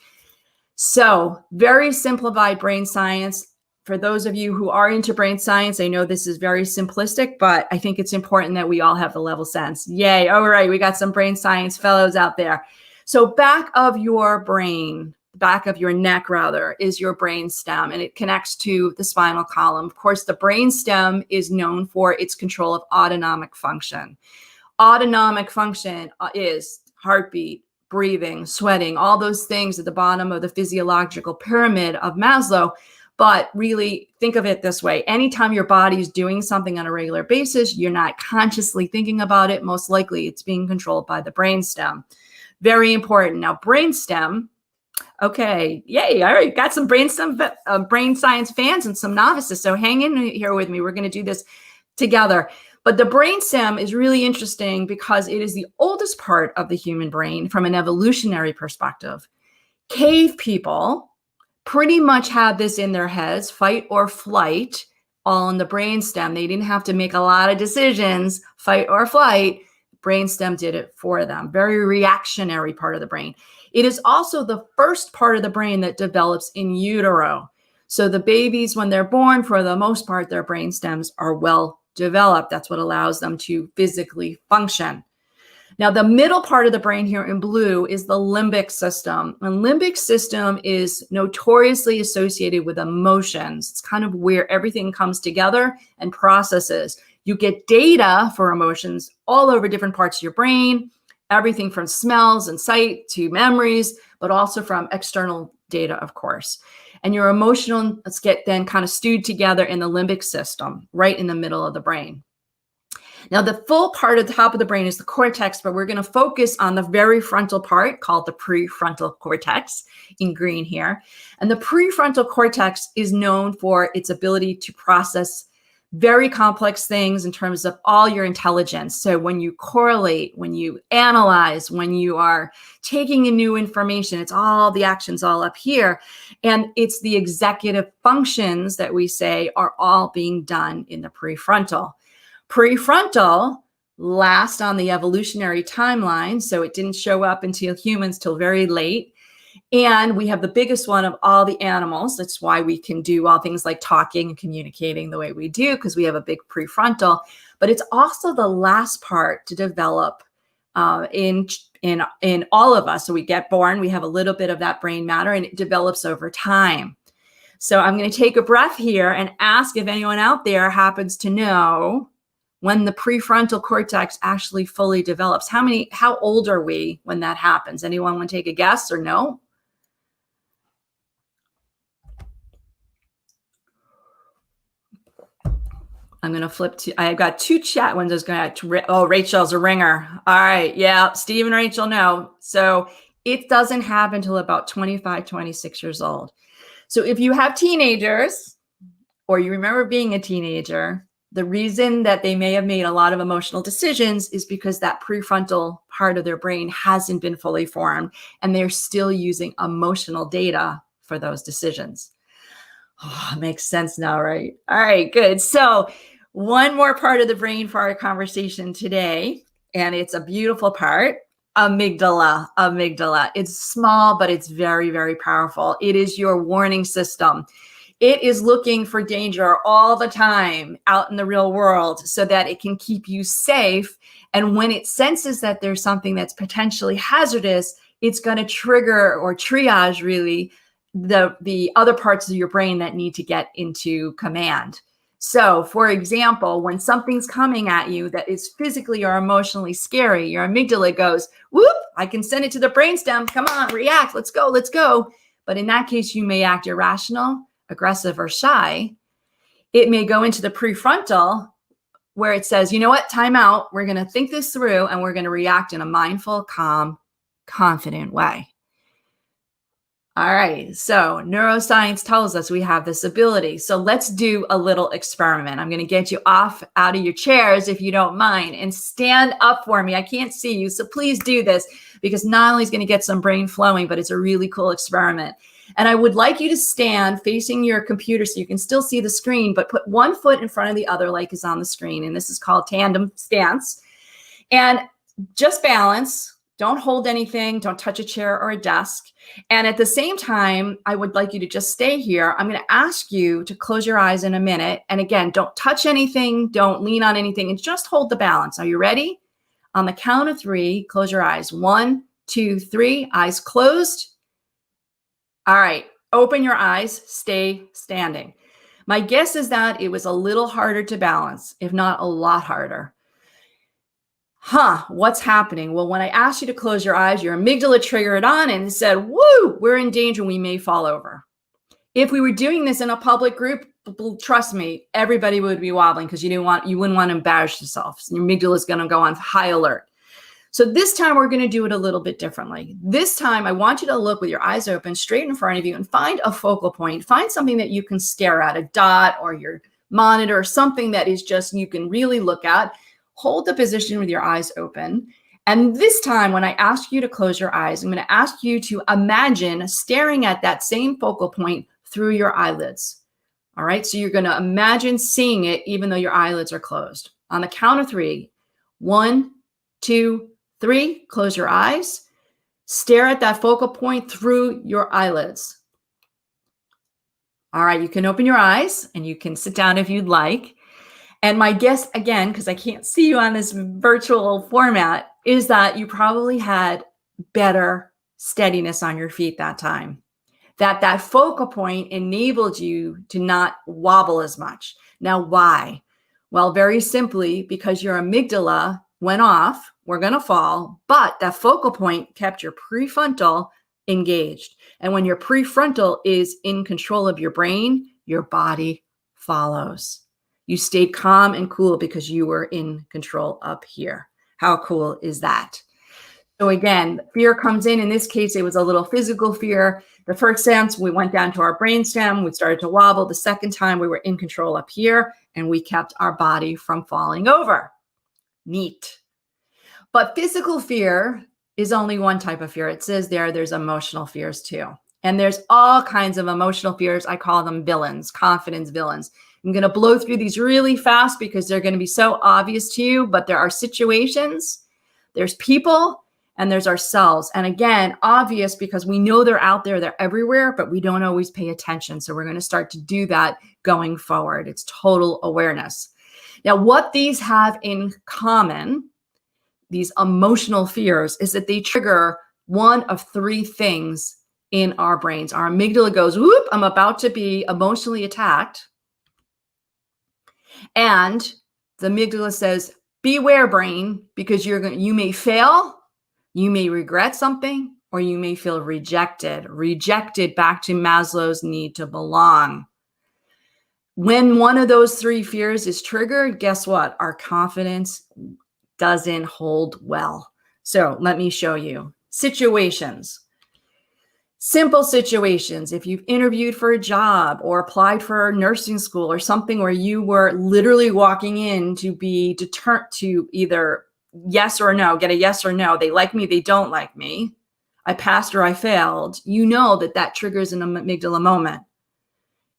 So very simplified brain science. For those of you who are into brain science, I know this is very simplistic, but I think it's important that we all have the level sense. Yay. All right. We got some brain science fellows out there. So back of your brain, back of your neck rather, is your brain stem, and it connects to the spinal column. Of course, the brain stem is known for its control of autonomic function. Autonomic function is heartbeat, breathing, sweating, all those things at the bottom of the physiological pyramid of Maslow. But really think of it this way. Anytime your body is doing something on a regular basis, you're not consciously thinking about it. Most likely it's being controlled by the brainstem. Very important. Now, brainstem, okay, yay, all right, got some brain science fans and some novices. So hang in here with me. We're going to do this together. But the brainstem is really interesting because it is the oldest part of the human brain from an evolutionary perspective. Cave people pretty much had this in their heads, fight or flight, all in the brainstem. They didn't have to make a lot of decisions, fight or flight. Brainstem did it for them. Very reactionary part of the brain. It is also the first part of the brain that develops in utero. So the babies, when they're born, for the most part, their brain stems are well developed. That's what allows them to physically function. Now, the middle part of the brain here in blue is the limbic system. And limbic system is notoriously associated with emotions. It's kind of where everything comes together and processes. You get data for emotions all over different parts of your brain, everything from smells and sight to memories, but also from external data, of course. And your emotional get then kind of stewed together in the limbic system, right in the middle of the brain. Now, the full part at the top of the brain is the cortex, but we're going to focus on the very frontal part called the prefrontal cortex in green here. And the prefrontal cortex is known for its ability to process very complex things in terms of all your intelligence. So when you correlate, when you analyze, when you are taking in new information, it's all the actions all up here. And it's the executive functions that we say are all being done in the prefrontal. Prefrontal last on the evolutionary timeline, so it didn't show up until humans till very late. And we have the biggest one of all the animals. That's why we can do all things like talking and communicating the way we do, because we have a big prefrontal. But it's also the last part to develop in all of us. So we get born, we have a little bit of that brain matter, and it develops over time. So I'm going to take a breath here and ask if anyone out there happens to know when the prefrontal cortex actually fully develops. How old are we when that happens? Anyone want to take a guess or no? I'm going to flip to, I've got two chat windows going to, oh, Rachel's a ringer. All right. Yeah. Steve and Rachel know. So it doesn't happen until about 25, 26 years old. So if you have teenagers or you remember being a teenager, the reason that they may have made a lot of emotional decisions is because that prefrontal part of their brain hasn't been fully formed and they're still using emotional data for those decisions. Oh, makes sense now, right? All right, good. So one more part of the brain for our conversation today, and it's a beautiful part, amygdala. It's small, but it's very, very powerful. It is your warning system. It is looking for danger all the time out in the real world so that it can keep you safe. And when it senses that there's something that's potentially hazardous, it's going to trigger or triage really the other parts of your brain that need to get into command. So for example, when something's coming at you that is physically or emotionally scary, your amygdala goes, whoop, I can send it to the brainstem. Come on, react. Let's go. But in that case, you may act irrational, aggressive, or shy. It may go into the prefrontal where it says, you know what, time out. We're going to think this through and we're going to react in a mindful, calm, confident way. All right, so neuroscience tells us we have this ability. So let's do a little experiment. I'm going to get you out of your chairs if you don't mind and stand up for me. I can't see you, so please do this because not only is going to get some brain flowing, but it's a really cool experiment. And I would like you to stand facing your computer so you can still see the screen, but put one foot in front of the other like is on the screen. And this is called tandem stance. And just balance. Don't hold anything. Don't touch a chair or a desk. And at the same time, I would like you to just stay here. I'm going to ask you to close your eyes in a minute. And again, don't touch anything. Don't lean on anything and just hold the balance. Are you ready? On the count of 3, close your eyes. 1, 2, 3, eyes closed. All right. Open your eyes. Stay standing. My guess is that it was a little harder to balance, if not a lot harder. What's happening? Well, when I asked you to close your eyes, your amygdala triggered on and said, woo, we're in danger. We may fall over. If we were doing this in a public group, trust me, everybody would be wobbling because you wouldn't want to embarrass yourself. Your amygdala is going to go on high alert. So this time we're going to do it a little bit differently. This time I want you to look with your eyes open straight in front of you and find a focal point. Find something that you can stare at, a dot or your monitor, something that is just you can really look at. Hold the position with your eyes open. And this time, when I ask you to close your eyes, I'm going to ask you to imagine staring at that same focal point through your eyelids. All right. So you're going to imagine seeing it even though your eyelids are closed. On the count of 3, 1, 2, 3, close your eyes. Stare at that focal point through your eyelids. All right. You can open your eyes and you can sit down if you'd like. And my guess, again, because I can't see you on this virtual format, is that you probably had better steadiness on your feet that time. That focal point enabled you to not wobble as much. Now, why? Well, very simply, because your amygdala went off, we're going to fall, but that focal point kept your prefrontal engaged. And when your prefrontal is in control of your brain, your body follows. You stayed calm and cool because you were in control up here. How cool is that? So again, fear comes in. In this case, it was a little physical fear. The first sense, we went down to our brainstem. We started to wobble. The second time, we were in control up here, and we kept our body from falling over. Neat. But physical fear is only one type of fear. It says there's emotional fears too. And there's all kinds of emotional fears. I call them villains, confidence villains. I'm going to blow through these really fast because they're going to be so obvious to you, but there are situations, there's people, and there's ourselves. And again, obvious because we know they're out there, they're everywhere, but we don't always pay attention. So we're going to start to do that going forward. It's total awareness. Now, what these have in common, these emotional fears, is that they trigger one of three things in our brains. Our amygdala goes, whoop, I'm about to be emotionally attacked. And the amygdala says, beware, brain, because you may fail, you may regret something, or you may feel rejected. Rejected, back to Maslow's need to belong. When one of those three fears is triggered, guess what? Our confidence doesn't hold well. So let me show you. Situations. Simple situations. If you've interviewed for a job or applied for nursing school or something where you were literally walking in to be determined to either yes or no, get a yes or no. They like me, they don't like me. I passed or I failed. You know that triggers an amygdala moment.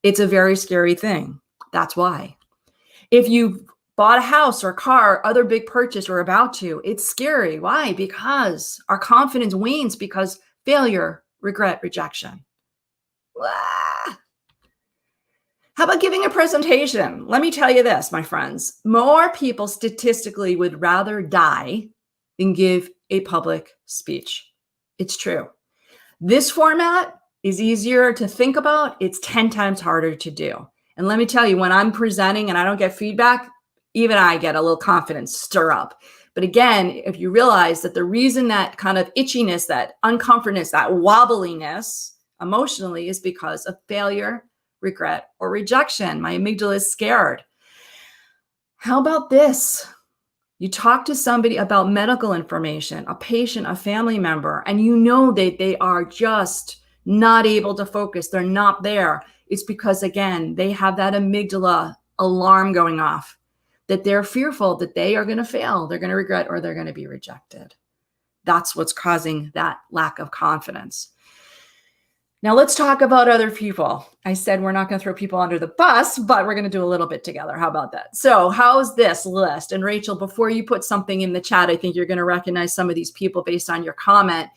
It's a very scary thing. That's why. If you bought a house or a car, other big purchase or about to, it's scary. Why? Because our confidence wanes because failure, regret, rejection. How about giving a presentation? Let me tell you this, my friends. More people statistically would rather die than give a public speech. It's true. This format is easier to think about. It's 10 times harder to do. And let me tell you, when I'm presenting and I don't get feedback, even I get a little confidence stir up. But again, if you realize that the reason that kind of itchiness, that uncomfortness, that wobbliness emotionally is because of failure, regret, or rejection. My amygdala is scared. How about this? You talk to somebody about medical information, a patient, a family member, and you know that they are just not able to focus. They're not there. It's because, again, they have that amygdala alarm going off, that they're fearful that they are going to fail, they're going to regret, or they're going to be rejected. That's what's causing that lack of confidence. Now let's talk about other people. I said we're not going to throw people under the bus, but we're going to do a little bit together. How about that? So how's this list? And Rachel, before you put something in the chat, I think you're going to recognize some of these people based on your comment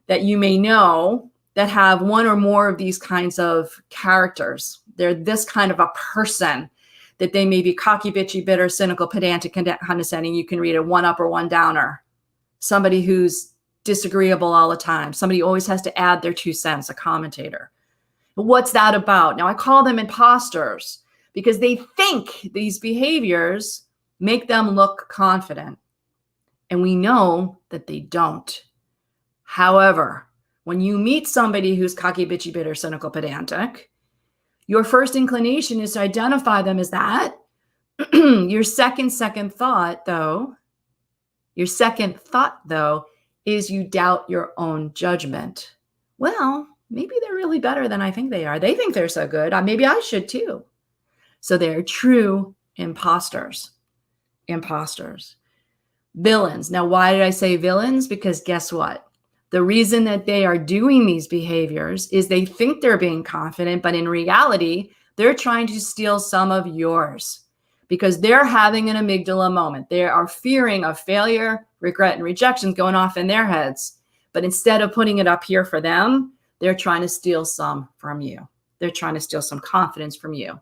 that you may know that have one or more of these kinds of characters. They're this kind of a person, that they may be cocky, bitchy, bitter, cynical, pedantic, condescending. You can read it, one up or one downer. Somebody who's disagreeable all the time. Somebody always has to add their 2 cents, a commentator. What's that about? Now, I call them imposters because they think these behaviors make them look confident. And we know that they don't. However, when you meet somebody who's cocky, bitchy, bitter, cynical, pedantic, your first inclination is to identify them as that. Your second thought, though, is you doubt your own judgment. Well, maybe they're really better than I think they are. They think they're so good. Maybe I should too. So they're true imposters. Imposters. Villains. Now, why did I say villains? Because guess what? The reason that they are doing these behaviors is they think they're being confident, but in reality, they're trying to steal some of yours because they're having an amygdala moment. They are fearing of failure, regret, and rejection going off in their heads. But instead of putting it up here for them, they're trying to steal some from you. They're trying to steal some confidence from you.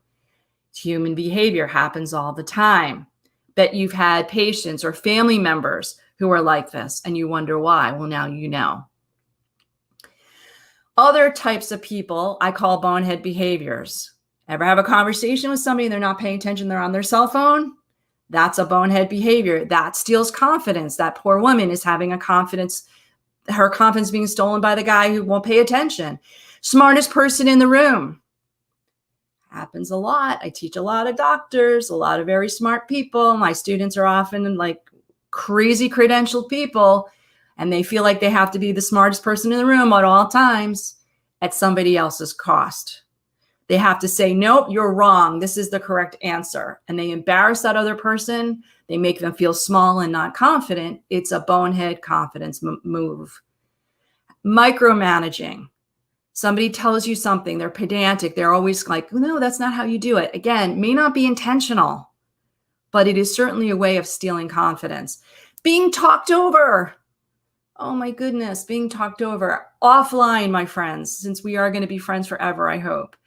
Human behavior happens all the time. Bet you've had patients or family members who are like this, and you wonder why. Well, now you know. Other types of people I call bonehead behaviors. Ever have a conversation with somebody and they're not paying attention, they're on their cell phone? That's a bonehead behavior. That steals confidence. That poor woman is having her confidence being stolen by the guy who won't pay attention. Smartest person in the room. Happens a lot. I teach a lot of doctors, a lot of very smart people. My students are often like crazy credentialed people, and they feel like they have to be the smartest person in the room at all times at somebody else's cost. They have to say, nope, you're wrong. This is the correct answer. And they embarrass that other person. They make them feel small and not confident. It's a bonehead confidence move. Micromanaging. Somebody tells you something, they're pedantic. They're always like, no, that's not how you do it. Again, may not be intentional, but it is certainly a way of stealing confidence. Being talked over. Oh my goodness, being talked over offline, my friends, since we are going to be friends forever, I hope.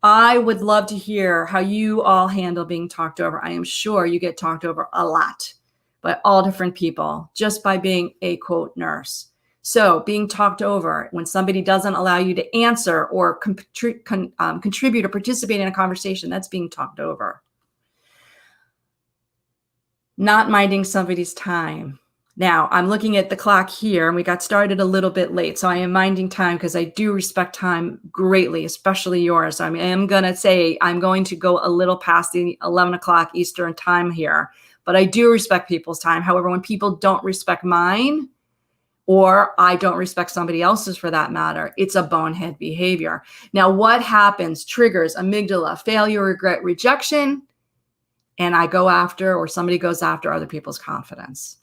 I would love to hear how you all handle being talked over. I am sure you get talked over a lot by all different people just by being a quote nurse. So being talked over when somebody doesn't allow you to answer or contribute or participate in a conversation, that's being talked over. Not minding somebody's time. Now, I'm looking at the clock here, and we got started a little bit late, so I am minding time because I do respect time greatly, especially yours. I am going to say I'm going to go a little past the 11 o'clock Eastern time here, but I do respect people's time. However, when people don't respect mine, or I don't respect somebody else's for that matter, it's a bonehead behavior. Now, what happens? Triggers amygdala, failure, regret, rejection, and I go after, or somebody goes after other people's confidence.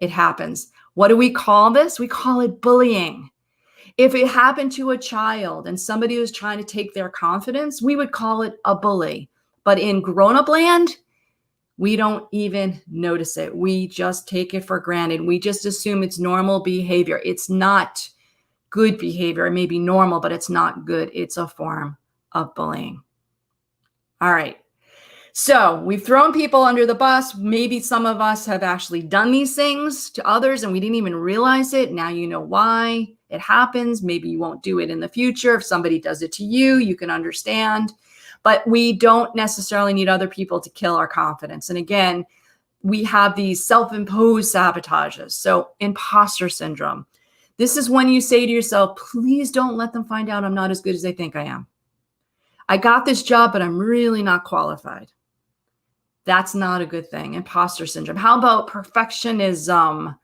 It happens. What do we call this? We call it bullying. If it happened to a child and somebody was trying to take their confidence, we would call it a bully. But in grown-up land, we don't even notice it. We just take it for granted. We just assume it's normal behavior. It's not good behavior. It may be normal, but it's not good. It's a form of bullying. All right. So we've thrown people under the bus. Maybe some of us have actually done these things to others and we didn't even realize it. Now you know why it happens. Maybe you won't do it in the future. If somebody does it to you, you can understand. But we don't necessarily need other people to kill our confidence. And again, we have these self-imposed sabotages. So imposter syndrome. This is when you say to yourself, please don't let them find out I'm not as good as they think I am. I got this job, but I'm really not qualified. That's not a good thing. Imposter syndrome. How about perfectionism?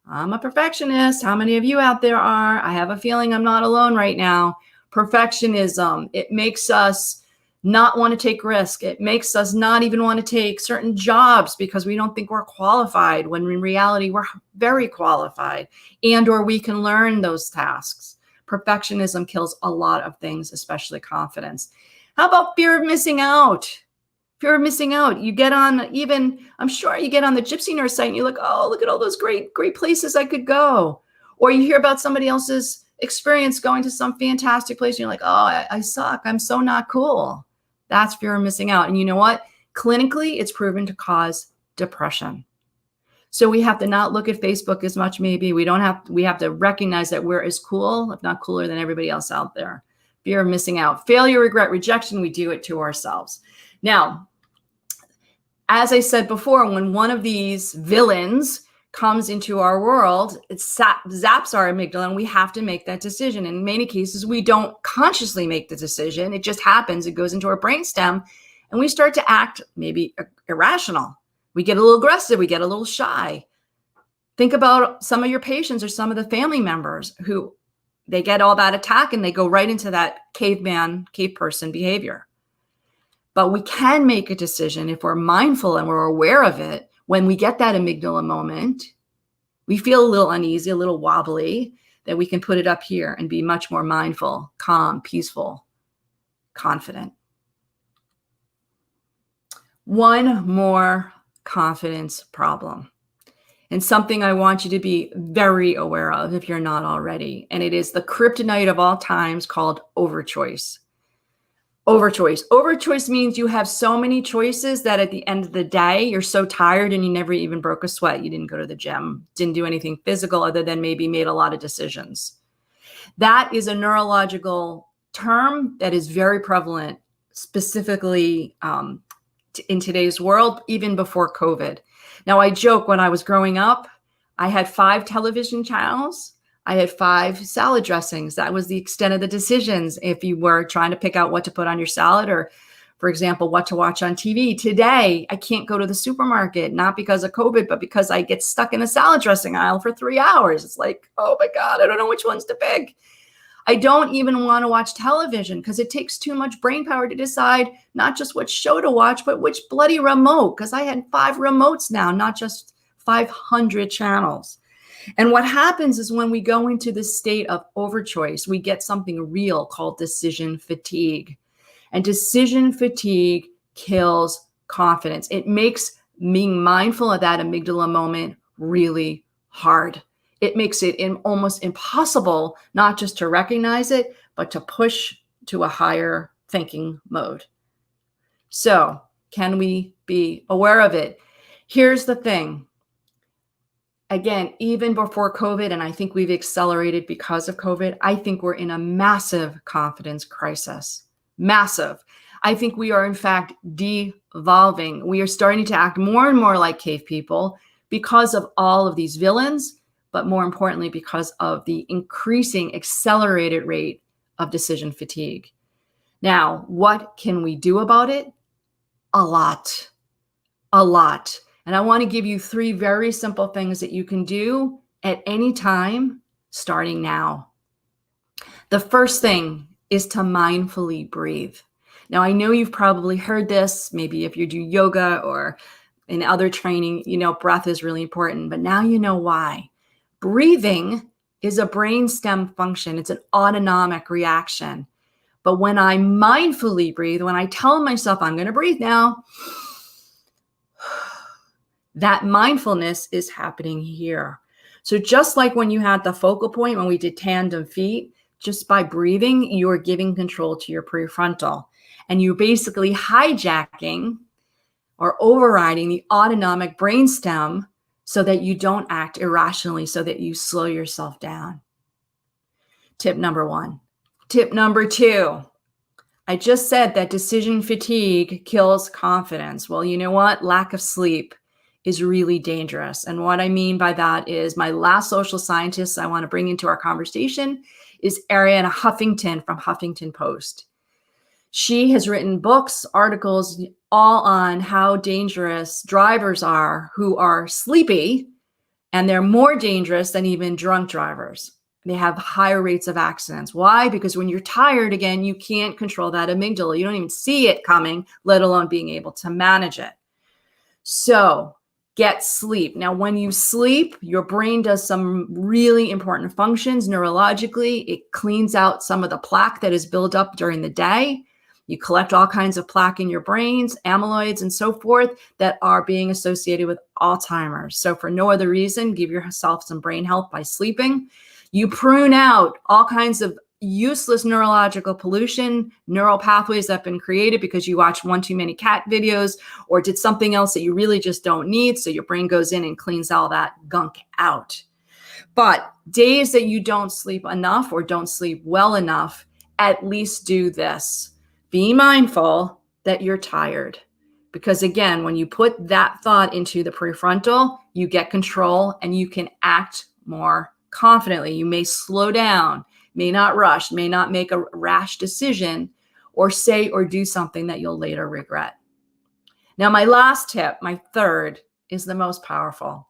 I'm a perfectionist. How many of you out there are? I have a feeling I'm not alone right now. Perfectionism. It makes us not want to take risk. It makes us not even want to take certain jobs because we don't think we're qualified, when in reality we're very qualified, and or we can learn those tasks. Perfectionism kills a lot of things, especially confidence. How about fear of missing out? Fear of missing out. You get on, even, I'm sure you get on the Gypsy Nurse site and you're like, oh, look at all those great places I could go. Or you hear about somebody else's experience going to some fantastic place and you're like, oh, I suck. I'm so not cool. That's fear of missing out. And you know what? Clinically, it's proven to cause depression. So we have to not look at Facebook as much, maybe. We have to recognize that we're as cool, if not cooler, than everybody else out there. Fear of missing out. Failure, regret, rejection, we do it to ourselves. Now, as I said before, when one of these villains comes into our world, it zaps our amygdala and we have to make that decision. In many cases, we don't consciously make the decision. It just happens. It goes into our brainstem and we start to act maybe irrational. We get a little aggressive. We get a little shy. Think about some of your patients or some of the family members who they get all that attack and they go right into that cave person behavior. But we can make a decision if we're mindful and we're aware of it. When we get that amygdala moment, we feel a little uneasy, a little wobbly, that we can put it up here and be much more mindful, calm, peaceful, confident. One more confidence problem, and something I want you to be very aware of if you're not already, and it is the kryptonite of all times called overchoice. Overchoice. Overchoice means you have so many choices that at the end of the day, you're so tired and you never even broke a sweat. You didn't go to the gym, didn't do anything physical other than maybe made a lot of decisions. That is a neurological term that is very prevalent, specifically in today's world, even before COVID. Now, I joke, when I was growing up, I had 5 television channels. I had 5 salad dressings. That was the extent of the decisions if you were trying to pick out what to put on your salad or, for example, what to watch on TV. Today, I can't go to the supermarket, not because of COVID, but because I get stuck in the salad dressing aisle for 3 hours. It's like, oh my God, I don't know which ones to pick. I don't even want to watch television because it takes too much brain power to decide not just what show to watch, but which bloody remote, because I had 5 remotes now, not just 500 channels. And what happens is when we go into this state of overchoice, we get something real called decision fatigue. And decision fatigue kills confidence. It makes being mindful of that amygdala moment really hard. it makes it almost impossible not just to recognize it, but to push to a higher thinking mode. So, can we be aware of it? Here's the thing. Again, even before COVID, and I think we've accelerated because of COVID, I think we're in a massive confidence crisis. Massive. I think we are, in fact, devolving. We are starting to act more and more like cave people because of all of these villains, but more importantly, because of the increasing accelerated rate of decision fatigue. Now, what can we do about it? A lot. A lot. And I want to give you 3 very simple things that you can do at any time, starting now. The first thing is to mindfully breathe. Now, I know you've probably heard this, maybe if you do yoga or in other training, you know, breath is really important, but now you know why. Breathing is a brainstem function. It's an autonomic reaction. But when I mindfully breathe, when I tell myself I'm going to breathe now, that mindfulness is happening here. So just like when you had the focal point, when we did tandem feet, just by breathing, you're giving control to your prefrontal. And you're basically hijacking or overriding the autonomic brainstem so that you don't act irrationally, so that you slow yourself down. Tip number 1. Tip number 2. I just said that decision fatigue kills confidence. Well, you know what? Lack of sleep is really dangerous. And what I mean by that is my last social scientist I want to bring into our conversation is Arianna Huffington from Huffington Post. She has written books, articles, all on how dangerous drivers are who are sleepy, and they're more dangerous than even drunk drivers. They have higher rates of accidents. Why? Because when you're tired, again, you can't control that amygdala. You don't even see it coming, let alone being able to manage it. So get sleep. Now, when you sleep, your brain does some really important functions neurologically. It cleans out some of the plaque that is built up during the day. You collect all kinds of plaque in your brains, amyloids and so forth, that are being associated with Alzheimer's. So for no other reason, give yourself some brain health by sleeping. You prune out all kinds of useless neurological pollution, neural pathways that have been created because you watched one too many cat videos or did something else that you really just don't need. So your brain goes in and cleans all that gunk out. But days that you don't sleep enough or don't sleep well enough, at least do this. Be mindful that you're tired. Because again, when you put that thought into the prefrontal, you get control and you can act more confidently. You may slow down, may not rush, may not make a rash decision, or say or do something that you'll later regret. Now, my last tip, my third, is the most powerful.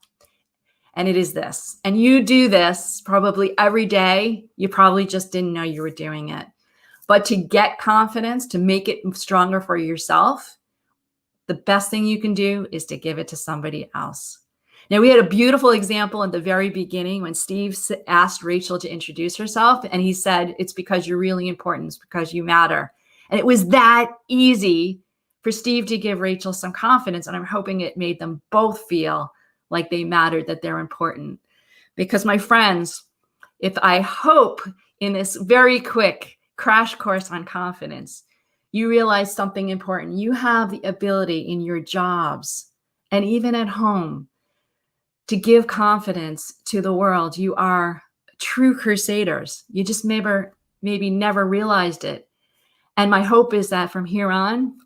And it is this. And you do this probably every day. You probably just didn't know you were doing it. But to get confidence, to make it stronger for yourself, the best thing you can do is to give it to somebody else. Now, we had a beautiful example at the very beginning when Steve asked Rachel to introduce herself, and he said, it's because you're really important, it's because you matter. And it was that easy for Steve to give Rachel some confidence, and I'm hoping it made them both feel like they mattered, that they're important. Because my friends, if I hope in this very quick crash course on confidence, you realize something important. You have the ability in your jobs and even at home to give confidence to the world. You are true crusaders. You just maybe never realized it. And my hope is that from here on,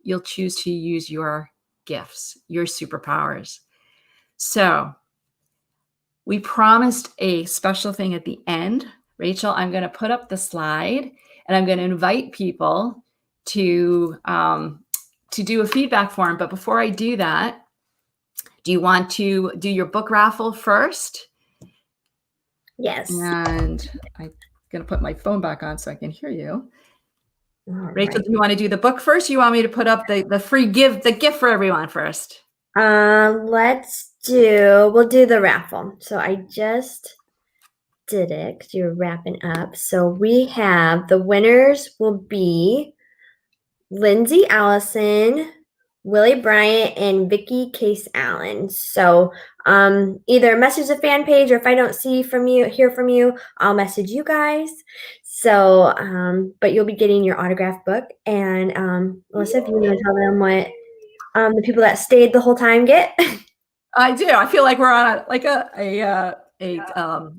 you'll choose to use your gifts, your superpowers. So we promised a special thing at the end. Rachel, I'm going to put up the slide and I'm going to invite people to do a feedback form. But before I do that, do you want to do your book raffle first? Yes. And I'm going to put my phone back on so I can hear you. Rachel, Right. do you want to do the book first? Or you want me to put up the free gift, the gift for everyone first? We'll do the raffle. So I just did it because you're wrapping up. So we have the winners will be Lindsay Allison, Willie Bryant, and Vicky Case Allen. So either message the fan page, or if I don't hear from you, I'll message you guys. So, but you'll be getting your autograph book. And Alyssa, if you want to tell them what the people that stayed the whole time get. I do. I feel like we're on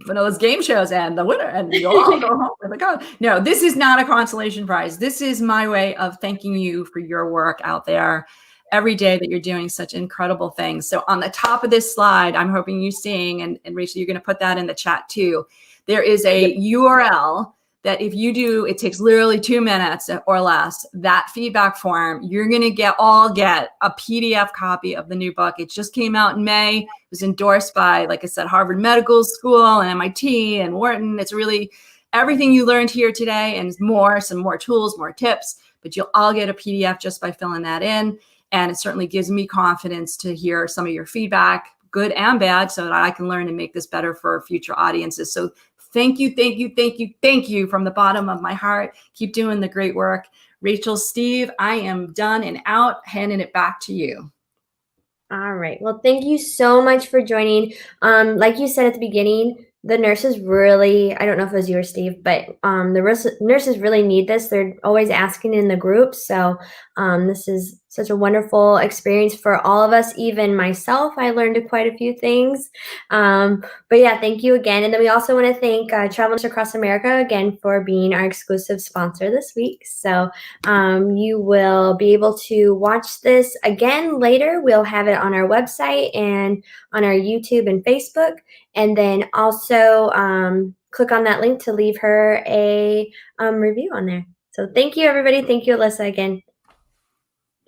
one of those game shows, and the winner, and you'll all go home with a code. No, this is not a consolation prize. This is my way of thanking you for your work out there every day that you're doing such incredible things. So on the top of this slide, I'm hoping you're seeing, and Rachel, you're going to put that in the chat too. There is a URL that if you do, it takes literally 2 minutes or less, that feedback form, you're going to get a PDF copy of the new book. It just came out in May. It was endorsed by, like I said, Harvard Medical School and MIT and Wharton. It's really everything you learned here today and more, some more tools, more tips, but you'll all get a PDF just by filling that in. And it certainly gives me confidence to hear some of your feedback, good and bad, so that I can learn and make this better for future audiences. So thank you, thank you, thank you, thank you from the bottom of my heart. Keep doing the great work. Rachel, Steve, I am done and out, handing it back to you. All right. Well, thank you so much for joining. Like you said at the beginning, the nurses really, I don't know if it was you or Steve, but the nurses really need this. They're always asking in the group. So this is such a wonderful experience for all of us, even myself. I learned quite a few things. But yeah, thank you again. And then we also want to thank Travelers Across America again for being our exclusive sponsor this week. So you will be able to watch this again later. We'll have it on our website and on our YouTube and Facebook. And then also click on that link to leave her a review on there. So thank you, everybody. Thank you, Alyssa, again.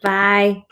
Bye.